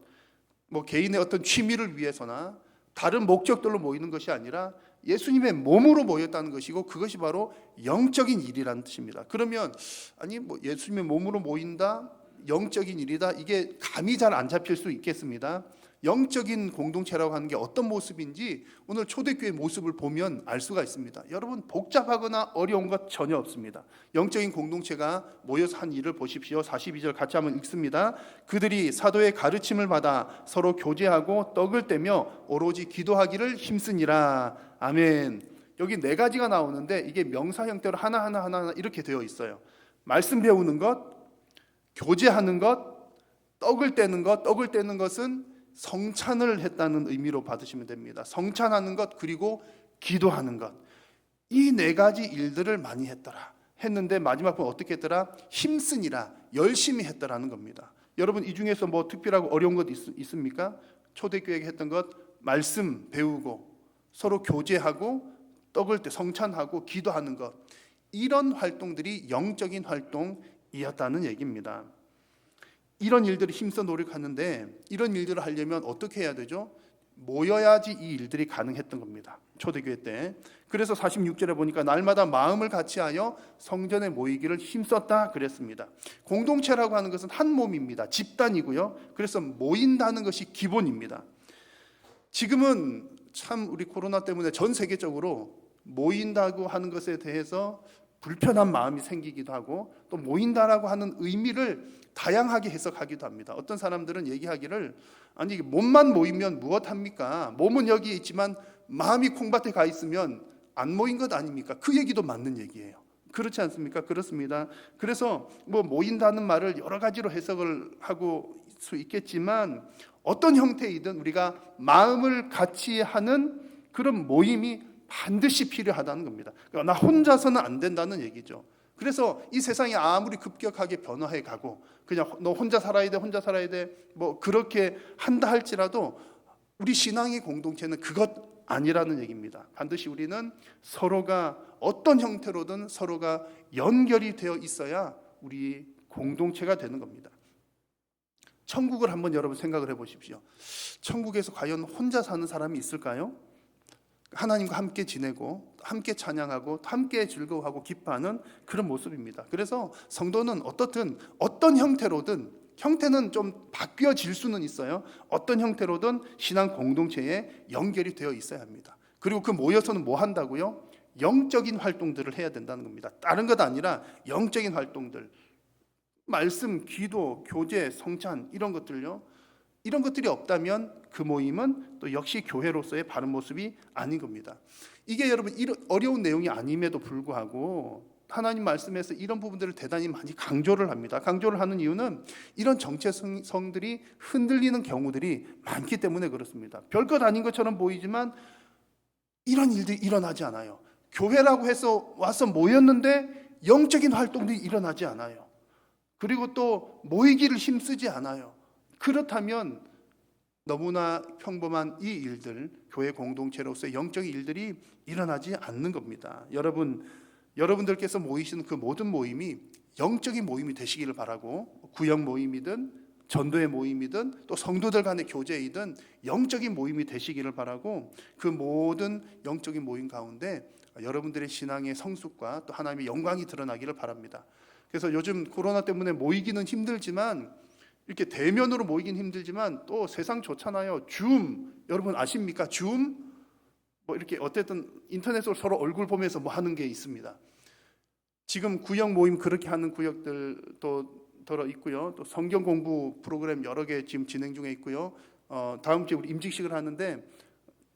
뭐 개인의 어떤 취미를 위해서나 다른 목적들로 모이는 것이 아니라 예수님의 몸으로 모였다는 것이고, 그것이 바로 영적인 일이라는 뜻입니다. 그러면 아니 뭐 예수님의 몸으로 모인다, 영적인 일이다, 이게 감이 잘 안 잡힐 수 있겠습니다. 영적인 공동체라고 하는 게 어떤 모습인지 오늘 초대교회 모습을 보면 알 수가 있습니다. 여러분, 복잡하거나 어려운 것 전혀 없습니다. 영적인 공동체가 모여서 한 일을 보십시오. 42절 같이 한번 읽습니다. 그들이 사도의 가르침을 받아 서로 교제하고 떡을 떼며 오로지 기도하기를 힘쓰니라. 아멘. 여기 네 가지가 나오는데 이게 명사 형태로 하나하나 이렇게 되어 있어요. 말씀 배우는 것, 교제하는 것, 떡을 떼는 것. 떡을 떼는 것은 성찬을 했다는 의미로 받으시면 됩니다. 성찬하는 것, 그리고 기도하는 것. 이 네 가지 일들을 많이 했는데 마지막 번 어떻게 했더라? 힘쓰니라, 열심히 했더라는 겁니다. 여러분, 이 중에서 뭐 특별하고 어려운 것 있습니까? 초대교회에 했던 것, 말씀 배우고 서로 교제하고 떡을 떼 성찬하고 기도하는 것, 이런 활동들이 영적인 활동이었다는 얘기입니다. 이런 일들을 힘써 노력하는데, 이런 일들을 하려면 어떻게 해야 되죠? 모여야지 이 일들이 가능했던 겁니다. 초대교회 때. 그래서 46절에 보니까 날마다 마음을 같이하여 성전에 모이기를 힘썼다 그랬습니다. 공동체라고 하는 것은 한 몸입니다. 집단이고요. 그래서 모인다는 것이 기본입니다. 지금은 참 우리 코로나 때문에 전 세계적으로 모인다고 하는 것에 대해서 불편한 마음이 생기기도 하고, 또 모인다라고 하는 의미를 다양하게 해석하기도 합니다. 어떤 사람들은 얘기하기를, 아니 몸만 모이면 무엇합니까? 몸은 여기에 있지만 마음이 콩밭에 가 있으면 안 모인 것 아닙니까? 그 얘기도 맞는 얘기예요. 그렇지 않습니까? 그렇습니다. 그래서 뭐 모인다는 말을 여러 가지로 해석을 하고 수 있겠지만, 어떤 형태이든 우리가 마음을 같이 하는 그런 모임이 반드시 필요하다는 겁니다. 그러니까 나 혼자서는 안 된다는 얘기죠. 그래서 이 세상이 아무리 급격하게 변화해 가고 그냥 너 혼자 살아야 돼 뭐 그렇게 한다 할지라도 우리 신앙의 공동체는 그것 아니라는 얘기입니다. 반드시 우리는 서로가 어떤 형태로든 서로가 연결이 되어 있어야 우리 공동체가 되는 겁니다. 천국을 한번 여러분 생각을 해보십시오. 천국에서 과연 혼자 사는 사람이 있을까요? 하나님과 함께 지내고 함께 찬양하고 함께 즐거워하고 기뻐하는 그런 모습입니다. 그래서 성도는 어떻든 어떤 형태로든, 형태는 좀 바뀌어질 수는 있어요. 어떤 형태로든 신앙 공동체에 연결이 되어 있어야 합니다. 그리고 그 모여서는 뭐 한다고요? 영적인 활동들을 해야 된다는 겁니다. 다른 것 아니라 영적인 활동들, 말씀, 기도, 교제, 성찬, 이런 것들요. 이런 것들이 없다면 그 모임은 또 역시 교회로서의 바른 모습이 아닌 겁니다. 이게 여러분 어려운 내용이 아님에도 불구하고 하나님 말씀에서 이런 부분들을 대단히 많이 강조를 합니다. 강조를 하는 이유는 이런 정체성들이 흔들리는 경우들이 많기 때문에 그렇습니다. 별것 아닌 것처럼 보이지만 이런 일들이 일어나지 않아요. 교회라고 해서 와서 모였는데 영적인 활동들이 일어나지 않아요. 그리고 또 모이기를 힘쓰지 않아요. 그렇다면 너무나 평범한 이 일들, 교회 공동체로서의 영적인 일들이 일어나지 않는 겁니다. 여러분들께서 모이시는 그 모든 모임이 영적인 모임이 되시기를 바라고, 구역 모임이든 전도의 모임이든 또 성도들 간의 교제이든 영적인 모임이 되시기를 바라고, 그 모든 영적인 모임 가운데 여러분들의 신앙의 성숙과 또 하나님의 영광이 드러나기를 바랍니다. 그래서 요즘 코로나 때문에 모이기는 힘들지만, 이렇게 대면으로 모이긴 힘들지만 또 세상 좋잖아요. 줌, 여러분 아십니까? 줌? 뭐 이렇게 어쨌든 인터넷으로 서로 얼굴 보면서 뭐 하는 게 있습니다. 지금 구역 모임 그렇게 하는 구역들도 들어 있고요. 또 성경 공부 프로그램 여러 개 지금 진행 중에 있고요. 다음 주에 우리 임직식을 하는데,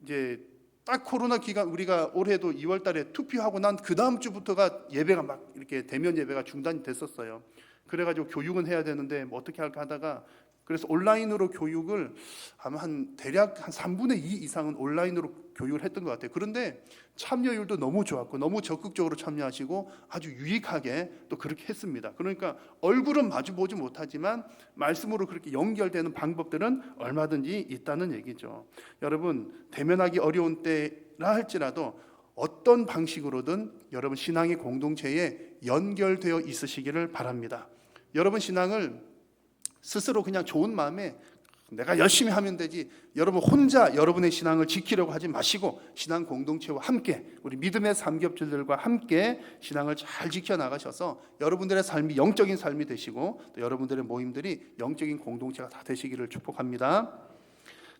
이제 딱 코로나 기간, 우리가 올해도 2월 달에 투표하고 난 그 다음 주부터가 예배가 막 이렇게 대면 예배가 중단이 됐었어요. 그래가지고 교육은 해야 되는데 뭐 어떻게 할까 하다가 그래서 온라인으로 교육을 아마 대략 한 3분의 2 이상은 온라인으로 교육을 했던 것 같아요. 그런데 참여율도 너무 좋았고 너무 적극적으로 참여하시고 아주 유익하게 또 그렇게 했습니다. 그러니까 얼굴은 마주보지 못하지만 말씀으로 그렇게 연결되는 방법들은 얼마든지 있다는 얘기죠. 여러분, 대면하기 어려운 때라 할지라도 어떤 방식으로든 여러분 신앙의 공동체에 연결되어 있으시기를 바랍니다. 여러분 신앙을 스스로 그냥 좋은 마음에 내가 열심히 하면 되지, 여러분 혼자 여러분의 신앙을 지키려고 하지 마시고 신앙 공동체와 함께 우리 믿음의 삼겹줄들과 함께 신앙을 잘 지켜나가셔서 여러분들의 삶이 영적인 삶이 되시고 또 여러분들의 모임들이 영적인 공동체가 다 되시기를 축복합니다.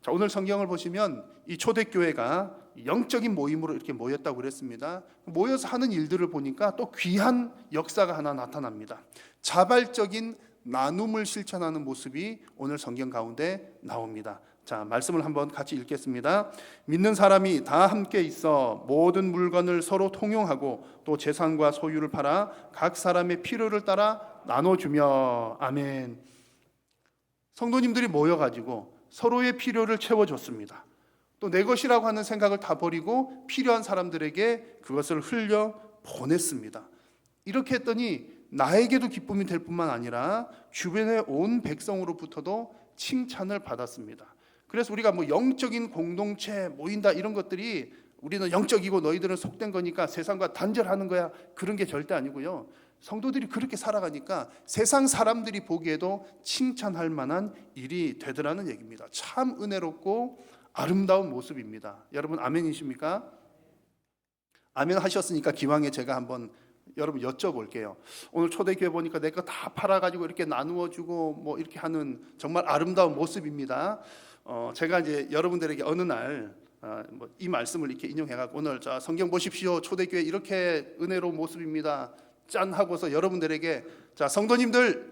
자, 오늘 성경을 보시면 이 초대교회가 영적인 모임으로 이렇게 모였다고 그랬습니다. 모여서 하는 일들을 보니까 또 귀한 역사가 하나 나타납니다. 자발적인 나눔을 실천하는 모습이 오늘 성경 가운데 나옵니다. 자, 말씀을 한번 같이 읽겠습니다. 믿는 사람이 다 함께 있어 모든 물건을 서로 통용하고 또 재산과 소유를 팔아 각 사람의 필요를 따라 나눠주며. 아멘. 성도님들이 모여가지고 서로의 필요를 채워줬습니다. 또 내 것이라고 하는 생각을 다 버리고 필요한 사람들에게 그것을 흘려 보냈습니다. 이렇게 했더니 나에게도 기쁨이 될 뿐만 아니라 주변의 온 백성으로부터도 칭찬을 받았습니다. 그래서 우리가 뭐 영적인 공동체 모인다 이런 것들이 우리는 영적이고 너희들은 속된 거니까 세상과 단절하는 거야, 그런 게 절대 아니고요. 성도들이 그렇게 살아가니까 세상 사람들이 보기에도 칭찬할 만한 일이 되더라는 얘기입니다. 참 은혜롭고 아름다운 모습입니다. 여러분 아멘이십니까? 아멘 하셨으니까 기왕에 제가 한번 여러분 여쭤볼게요. 오늘 초대교회 보니까 내 거 다 팔아가지고 이렇게 나누어주고 뭐 이렇게 하는 정말 아름다운 모습입니다. 제가 이제 여러분들에게 어느 날 이 말씀을 이렇게 인용해갖고 오늘 자 성경 보십시오. 초대교회 이렇게 은혜로운 모습입니다. 짠 하고서 여러분들에게 자 성도님들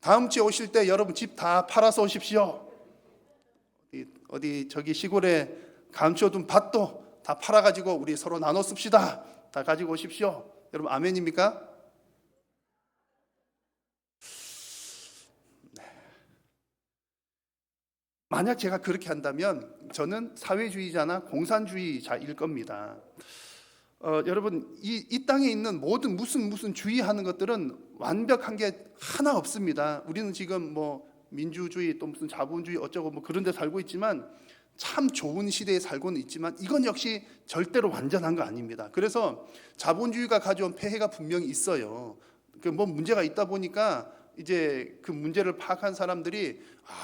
다음 주에 오실 때 여러분 집 다 팔아서 오십시오. 어디 저기 시골에 감춰둔 밭도 다 팔아가지고 우리 서로 나눠 씁시다. 다 가지고 오십시오. 여러분 아멘입니까? 네. 만약 제가 그렇게 한다면 저는 사회주의자나 공산주의자일 겁니다. 여러분 이 땅에 있는 모든 무슨 주의하는 것들은 완벽한 게 하나 없습니다. 우리는 지금 뭐 민주주의 또 무슨 자본주의 어쩌고 뭐 그런 데 살고 있지만 참 좋은 시대에 살고는 있지만 이건 역시 절대로 완전한 거 아닙니다. 그래서 자본주의가 가져온 폐해가 분명히 있어요. 그 뭐 문제가 있다 보니까 이제 그 문제를 파악한 사람들이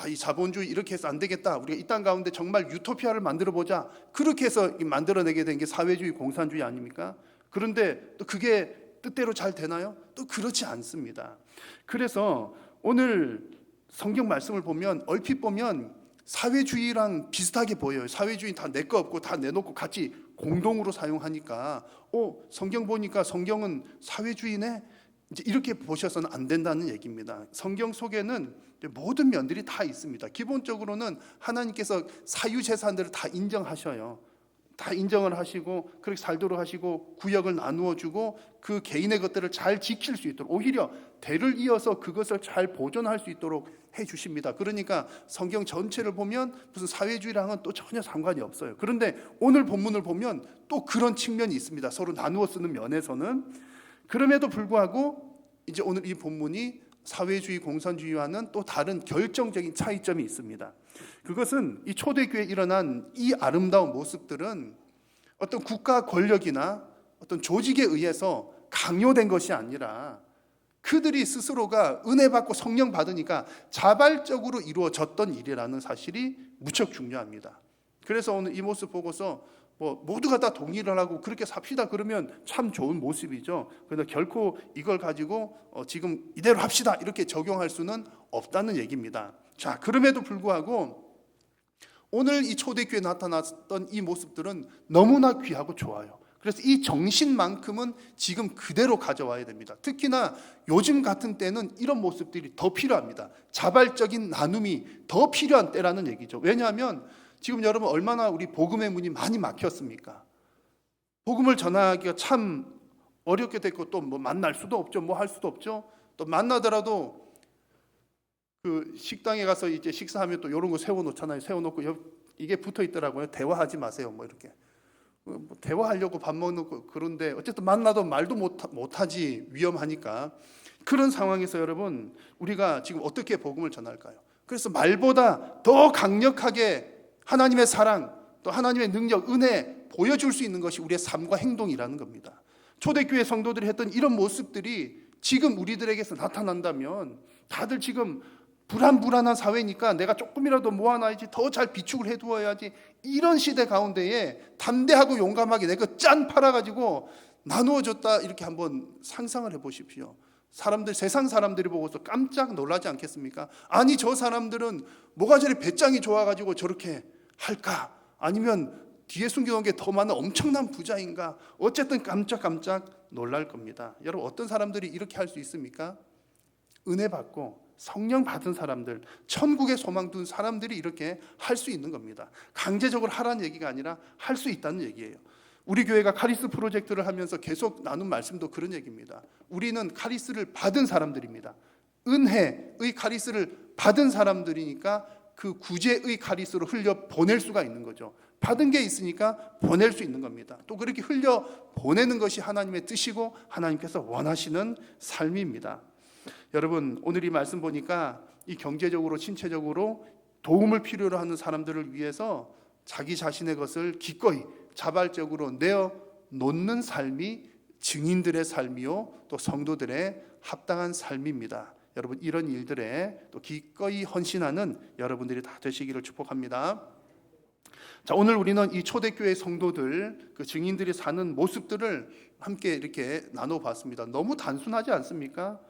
이 자본주의 이렇게 해서 안 되겠다. 우리가 이 땅 가운데 정말 유토피아를 만들어 보자. 그렇게 해서 만들어내게 된 게 사회주의, 공산주의 아닙니까? 그런데 또 그게 뜻대로 잘 되나요? 또 그렇지 않습니다. 그래서 오늘 성경 말씀을 보면 얼핏 보면 사회주의랑 비슷하게 보여요. 사회주의 다 내 거 없고 다 내놓고 같이 공동으로 사용하니까 성경 보니까 성경은 사회주의네? 이제 이렇게 보셔서는 안 된다는 얘기입니다. 성경 속에는 모든 면들이 다 있습니다. 기본적으로는 하나님께서 사유재산들을 다 인정하셔요. 다 인정을 하시고 그렇게 살도록 하시고 구역을 나누어 주고 그 개인의 것들을 잘 지킬 수 있도록 오히려 대를 이어서 그것을 잘 보존할 수 있도록 해 주십니다. 그러니까 성경 전체를 보면 무슨 사회주의랑은 또 전혀 상관이 없어요. 그런데 오늘 본문을 보면 또 그런 측면이 있습니다. 서로 나누어 쓰는 면에서는. 그럼에도 불구하고 이제 오늘 이 본문이 사회주의, 공산주의와는 또 다른 결정적인 차이점이 있습니다. 그것은 이 초대교회에 일어난 이 아름다운 모습들은 어떤 국가 권력이나 어떤 조직에 의해서 강요된 것이 아니라 그들이 스스로가 은혜 받고 성령 받으니까 자발적으로 이루어졌던 일이라는 사실이 무척 중요합니다. 그래서 오늘 이 모습 보고서 모두가 다 동의를 하고 그렇게 삽시다 그러면 참 좋은 모습이죠. 그런데 결코 이걸 가지고 지금 이대로 합시다 이렇게 적용할 수는 없다는 얘기입니다. 자, 그럼에도 불구하고 오늘 이 초대교회에 나타났던 이 모습들은 너무나 귀하고 좋아요. 그래서 이 정신만큼은 지금 그대로 가져와야 됩니다. 특히나 요즘 같은 때는 이런 모습들이 더 필요합니다. 자발적인 나눔이 더 필요한 때라는 얘기죠. 왜냐하면 지금 여러분 얼마나 우리 복음의 문이 많이 막혔습니까? 복음을 전하기가 참 어렵게 됐고 또 뭐 만날 수도 없죠. 뭐 할 수도 없죠. 또 만나더라도 그 식당에 가서 이제 식사하면 또 이런 거 세워놓잖아요. 세워놓고 이게 붙어 있더라고요. 대화하지 마세요. 뭐 이렇게 뭐 대화하려고 밥 먹는 거 그런데 어쨌든 만나도 말도 못하지 위험하니까 그런 상황에서 여러분 우리가 지금 어떻게 복음을 전할까요? 그래서 말보다 더 강력하게 하나님의 사랑 또 하나님의 능력, 은혜 보여줄 수 있는 것이 우리의 삶과 행동이라는 겁니다. 초대교회 성도들이 했던 이런 모습들이 지금 우리들에게서 나타난다면 다들 지금 불안한 사회니까 내가 조금이라도 모아놔야지, 더 잘 비축을 해두어야지, 이런 시대 가운데에 담대하고 용감하게 내가 짠 팔아가지고 나누어줬다 이렇게 한번 상상을 해보십시오. 사람들, 세상 사람들이 보고서 깜짝 놀라지 않겠습니까? 아니 저 사람들은 뭐가 저리 배짱이 좋아가지고 저렇게 할까? 아니면 뒤에 숨겨놓은 게 더 많은 엄청난 부자인가? 어쨌든 깜짝 놀랄 겁니다. 여러분 어떤 사람들이 이렇게 할 수 있습니까? 은혜 받고 성령 받은 사람들, 천국에 소망 둔 사람들이 이렇게 할 수 있는 겁니다. 강제적으로 하라는 얘기가 아니라 할 수 있다는 얘기예요. 우리 교회가 카리스 프로젝트를 하면서 계속 나눈 말씀도 그런 얘기입니다. 우리는 카리스를 받은 사람들입니다. 은혜의 카리스를 받은 사람들이니까 그 구제의 카리스로 흘려 보낼 수가 있는 거죠. 받은 게 있으니까 보낼 수 있는 겁니다. 또 그렇게 흘려 보내는 것이 하나님의 뜻이고 하나님께서 원하시는 삶입니다. 여러분 오늘 이 말씀 보니까 이 경제적으로 신체적으로 도움을 필요로 하는 사람들을 위해서 자기 자신의 것을 기꺼이 자발적으로 내어 놓는 삶이 증인들의 삶이요 또 성도들의 합당한 삶입니다. 여러분 이런 일들에 또 기꺼이 헌신하는 여러분들이 다 되시기를 축복합니다. 자, 오늘 우리는 이 초대교회 성도들 그 증인들이 사는 모습들을 함께 이렇게 나눠봤습니다. 너무 단순하지 않습니까?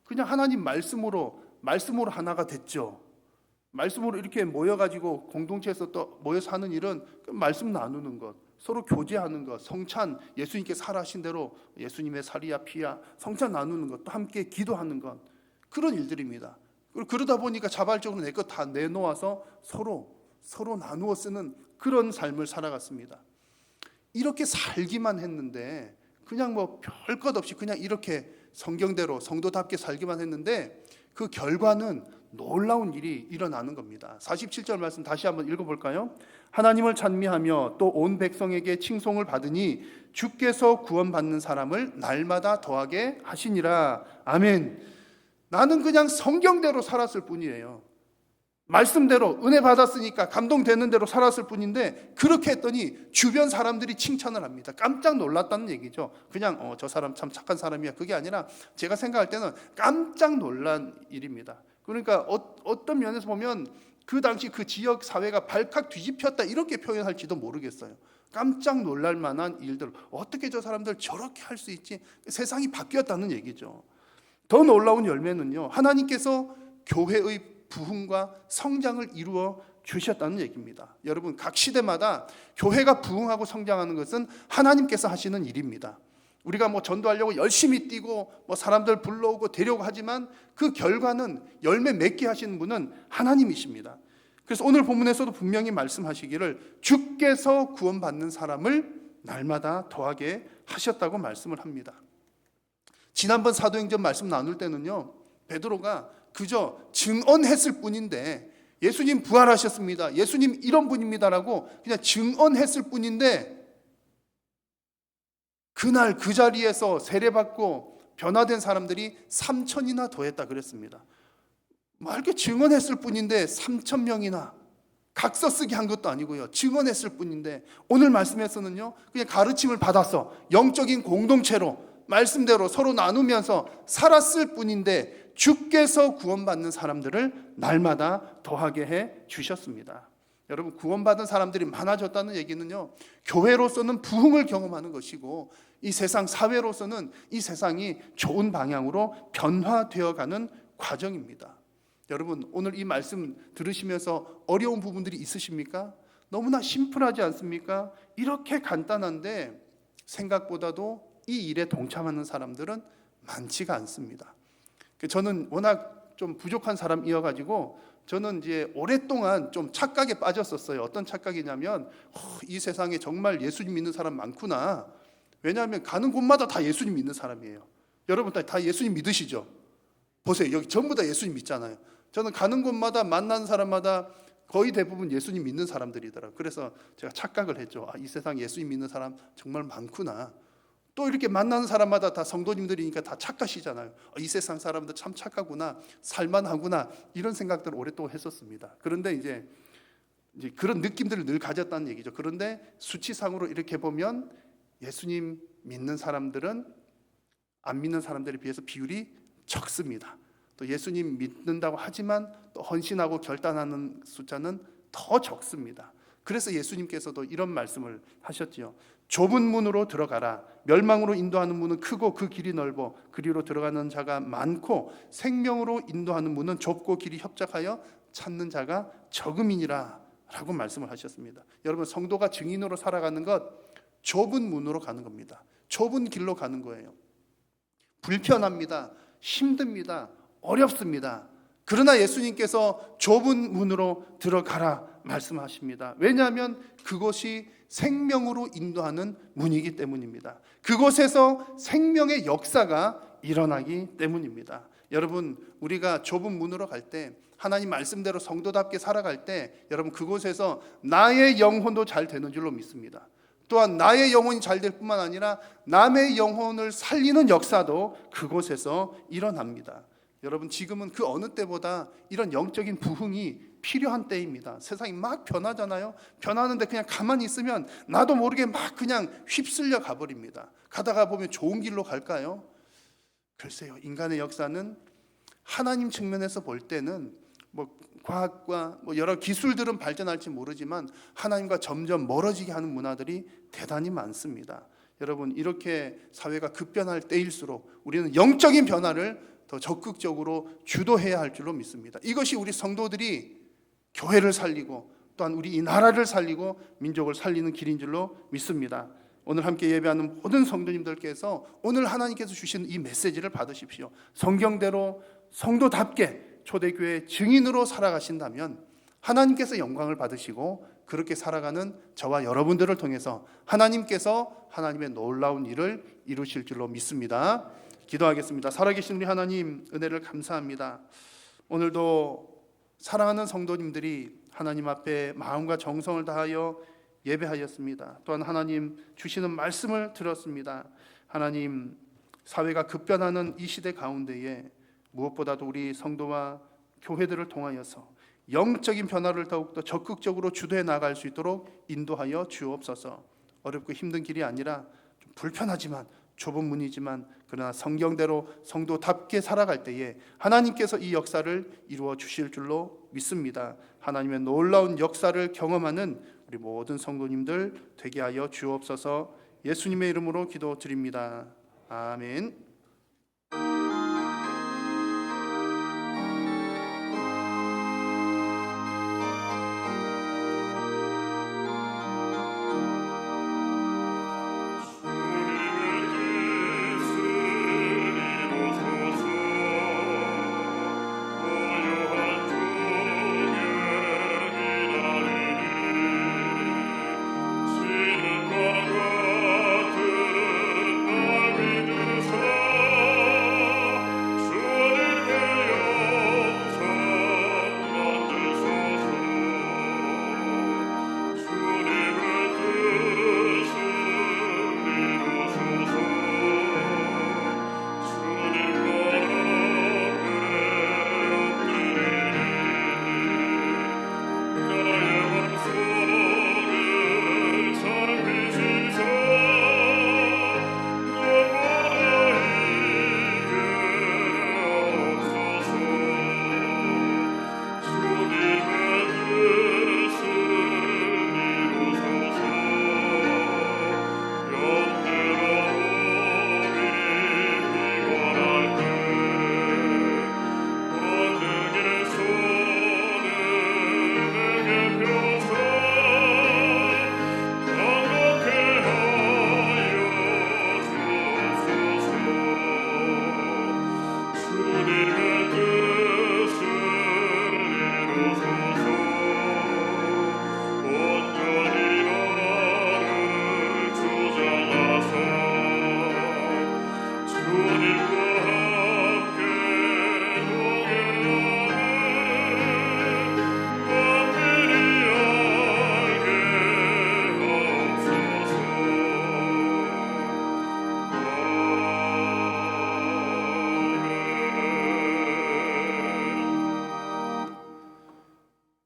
그냥 하나님 말씀으로 하나가 됐죠. 말씀으로 이렇게 모여가지고 공동체에서 또 모여 사는 일은 말씀 나누는 것, 서로 교제하는 것, 성찬, 예수님께 살아신 대로 예수님의 살이야 피야 성찬 나누는 것, 또 함께 기도하는 것, 그런 일들입니다. 그러다 보니까 자발적으로 내 것 다 내놓아서 서로 나누어 쓰는 그런 삶을 살아갔습니다. 이렇게 살기만 했는데 그냥 뭐 별 것 없이 그냥 이렇게 성경대로 성도답게 살기만 했는데 그 결과는 놀라운 일이 일어나는 겁니다. 47절 말씀 다시 한번 읽어볼까요? 하나님을 찬미하며 또 온 백성에게 칭송을 받으니 주께서 구원받는 사람을 날마다 더하게 하시니라. 아멘. 나는 그냥 성경대로 살았을 뿐이에요. 말씀대로 은혜 받았으니까 감동되는 대로 살았을 뿐인데 그렇게 했더니 주변 사람들이 칭찬을 합니다. 깜짝 놀랐다는 얘기죠. 그냥 저 사람 참 착한 사람이야 그게 아니라 제가 생각할 때는 깜짝 놀란 일입니다. 그러니까 어떤 면에서 보면 그 당시 그 지역 사회가 발칵 뒤집혔다 이렇게 표현할지도 모르겠어요. 깜짝 놀랄 만한 일들, 어떻게 저 사람들 저렇게 할 수 있지? 세상이 바뀌었다는 얘기죠. 더 놀라운 열매는요, 하나님께서 교회의 부흥과 성장을 이루어 주셨다는 얘기입니다. 여러분 각 시대마다 교회가 부흥하고 성장하는 것은 하나님께서 하시는 일입니다. 우리가 뭐 전도하려고 열심히 뛰고 뭐 사람들 불러오고 데려오고 하지만 그 결과는 열매 맺게 하시는 분은 하나님이십니다. 그래서 오늘 본문에서도 분명히 말씀하시기를 주께서 구원받는 사람을 날마다 더하게 하셨다고 말씀을 합니다. 지난번 사도행전 말씀 나눌 때는요, 베드로가 그저 증언했을 뿐인데 예수님 부활하셨습니다, 예수님 이런 분입니다라고 그냥 증언했을 뿐인데 그날 그 자리에서 세례받고 변화된 사람들이 3,000이나 더했다 그랬습니다. 이렇게 증언했을 뿐인데 3,000명이나 각서 쓰기 한 것도 아니고요, 증언했을 뿐인데 오늘 말씀에서는요 그냥 가르침을 받아서 영적인 공동체로 말씀대로 서로 나누면서 살았을 뿐인데 주께서 구원받는 사람들을 날마다 더하게 해 주셨습니다. 여러분 구원받은 사람들이 많아졌다는 얘기는요, 교회로서는 부흥을 경험하는 것이고 이 세상 사회로서는 이 세상이 좋은 방향으로 변화되어가는 과정입니다. 여러분 오늘 이 말씀 들으시면서 어려운 부분들이 있으십니까? 너무나 심플하지 않습니까? 이렇게 간단한데 생각보다도 이 일에 동참하는 사람들은 많지가 않습니다. 저는 워낙 좀 부족한 사람이어가지고 저는 이제 오랫동안 좀 착각에 빠졌었어요. 어떤 착각이냐면 이 세상에 정말 예수님 믿는 사람 많구나. 왜냐하면 가는 곳마다 다 예수님 믿는 사람이에요. 여러분 다 예수님 믿으시죠? 보세요, 여기 전부 다 예수님 믿잖아요. 저는 가는 곳마다 만나는 사람마다 거의 대부분 예수님 믿는 사람들이더라고요. 그래서 제가 착각을 했죠. 이 세상 예수님 믿는 사람 정말 많구나. 또 이렇게 만나는 사람마다 다 성도님들이니까 다 착하시잖아요. 이 세상 사람들 참 착하구나, 살만하구나, 이런 생각들을 오랫동안 했었습니다. 그런데 이제 그런 느낌들을 늘 가졌다는 얘기죠. 그런데 수치상으로 이렇게 보면 예수님 믿는 사람들은 안 믿는 사람들에 비해서 비율이 적습니다. 또 예수님 믿는다고 하지만 또 헌신하고 결단하는 숫자는 더 적습니다. 그래서 예수님께서도 이런 말씀을 하셨지요. 좁은 문으로 들어가라. 멸망으로 인도하는 문은 크고 그 길이 넓어 그리로 들어가는 자가 많고 생명으로 인도하는 문은 좁고 길이 협착하여 찾는 자가 적음이니라 라고 말씀을 하셨습니다. 여러분, 성도가 증인으로 살아가는 것 좁은 문으로 가는 겁니다. 좁은 길로 가는 거예요. 불편합니다. 힘듭니다. 어렵습니다. 그러나 예수님께서 좁은 문으로 들어가라 말씀하십니다. 왜냐하면 그것이 생명으로 인도하는 문이기 때문입니다. 그곳에서 생명의 역사가 일어나기 때문입니다. 여러분, 우리가 좁은 문으로 갈 때, 하나님 말씀대로 성도답게 살아갈 때, 여러분 그곳에서 나의 영혼도 잘 되는 줄로 믿습니다. 또한 나의 영혼이 잘 될 뿐만 아니라 남의 영혼을 살리는 역사도 그곳에서 일어납니다. 여러분, 지금은 그 어느 때보다 이런 영적인 부흥이 필요한 때입니다. 세상이 막 변하잖아요. 변하는데 그냥 가만히 있으면 나도 모르게 막 그냥 휩쓸려 가버립니다. 가다가 보면 좋은 길로 갈까요? 글쎄요, 인간의 역사는 하나님 측면에서 볼 때는 과학과 여러 기술들은 발전할지 모르지만 하나님과 점점 멀어지게 하는 문화들이 대단히 많습니다. 여러분, 이렇게 사회가 급변할 때일수록 우리는 영적인 변화를 더 적극적으로 주도해야 할 줄로 믿습니다. 이것이 우리 성도들이 교회를 살리고 또한 우리 이 나라를 살리고 민족을 살리는 길인 줄로 믿습니다. 오늘 함께 예배하는 모든 성도님들께서 오늘 하나님께서 주신 이 메시지를 받으십시오. 성경대로 성도답게 초대교회 증인으로 살아가신다면 하나님께서 영광을 받으시고 그렇게 살아가는 저와 여러분들을 통해서 하나님께서 하나님의 놀라운 일을 이루실 줄로 믿습니다. 기도하겠습니다. 살아계신 우리 하나님, 은혜를 감사합니다. 오늘도 사랑하는 성도님들이 하나님 앞에 마음과 정성을 다하여 예배하였습니다. 또한 하나님 주시는 말씀을 들었습니다. 하나님, 사회가 급변하는 이 시대 가운데에 무엇보다도 우리 성도와 교회들을 통하여서 영적인 변화를 더욱더 적극적으로 주도해 나갈 수 있도록 인도하여 주옵소서. 어렵고 힘든 길이 아니라 좀 불편하지만 좁은 문이지만 그러나 성경대로 성도답게 살아갈 때에 하나님께서 이 역사를 이루어 주실 줄로 믿습니다. 하나님의 놀라운 역사를 경험하는 우리 모든 성도님들 되게 하여 주옵소서. 예수님의 이름으로 기도드립니다. 아멘. 지는 것 같은 나의 주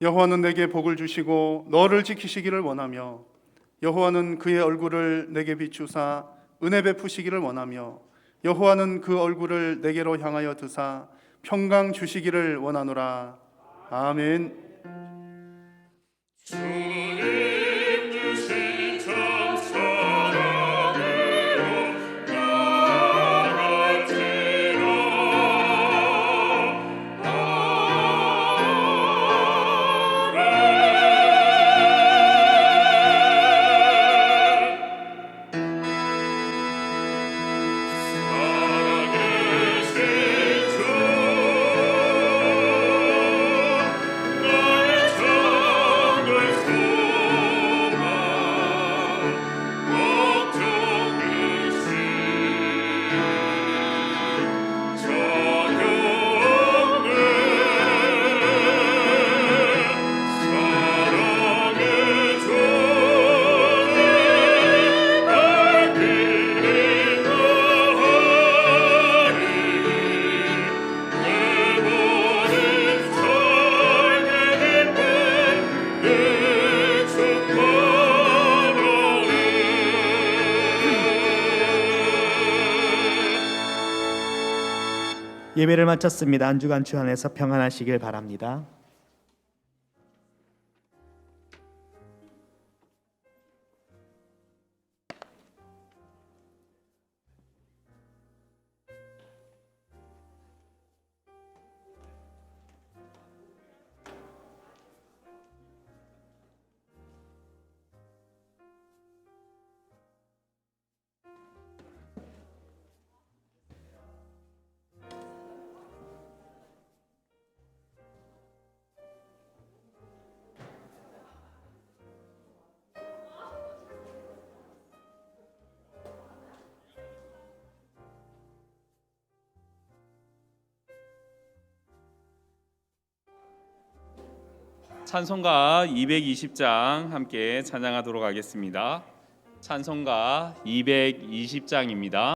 여호와는 내게 복을 주시고 너를 지키시기를 원하며 여호와는 그의 얼굴을 내게 비추사 은혜 베푸시기를 원하며 여호와는 그 얼굴을 내게로 향하여 드사 평강 주시기를 원하노라. 아멘. 주님 주신 참 사랑으로 나아갈지라. 살아계신 주 나의 작은 소망 걱정일시 자녀네 사랑의 주님 날 길이 나하리 내버린 삶의 기쁨 내 축복하노니. 예배를 마쳤습니다. 한 주간 주 안에서 평안하시길 바랍니다. 찬송가 220장 함께 찬양하도록 하겠습니다. 찬송가 220장입니다.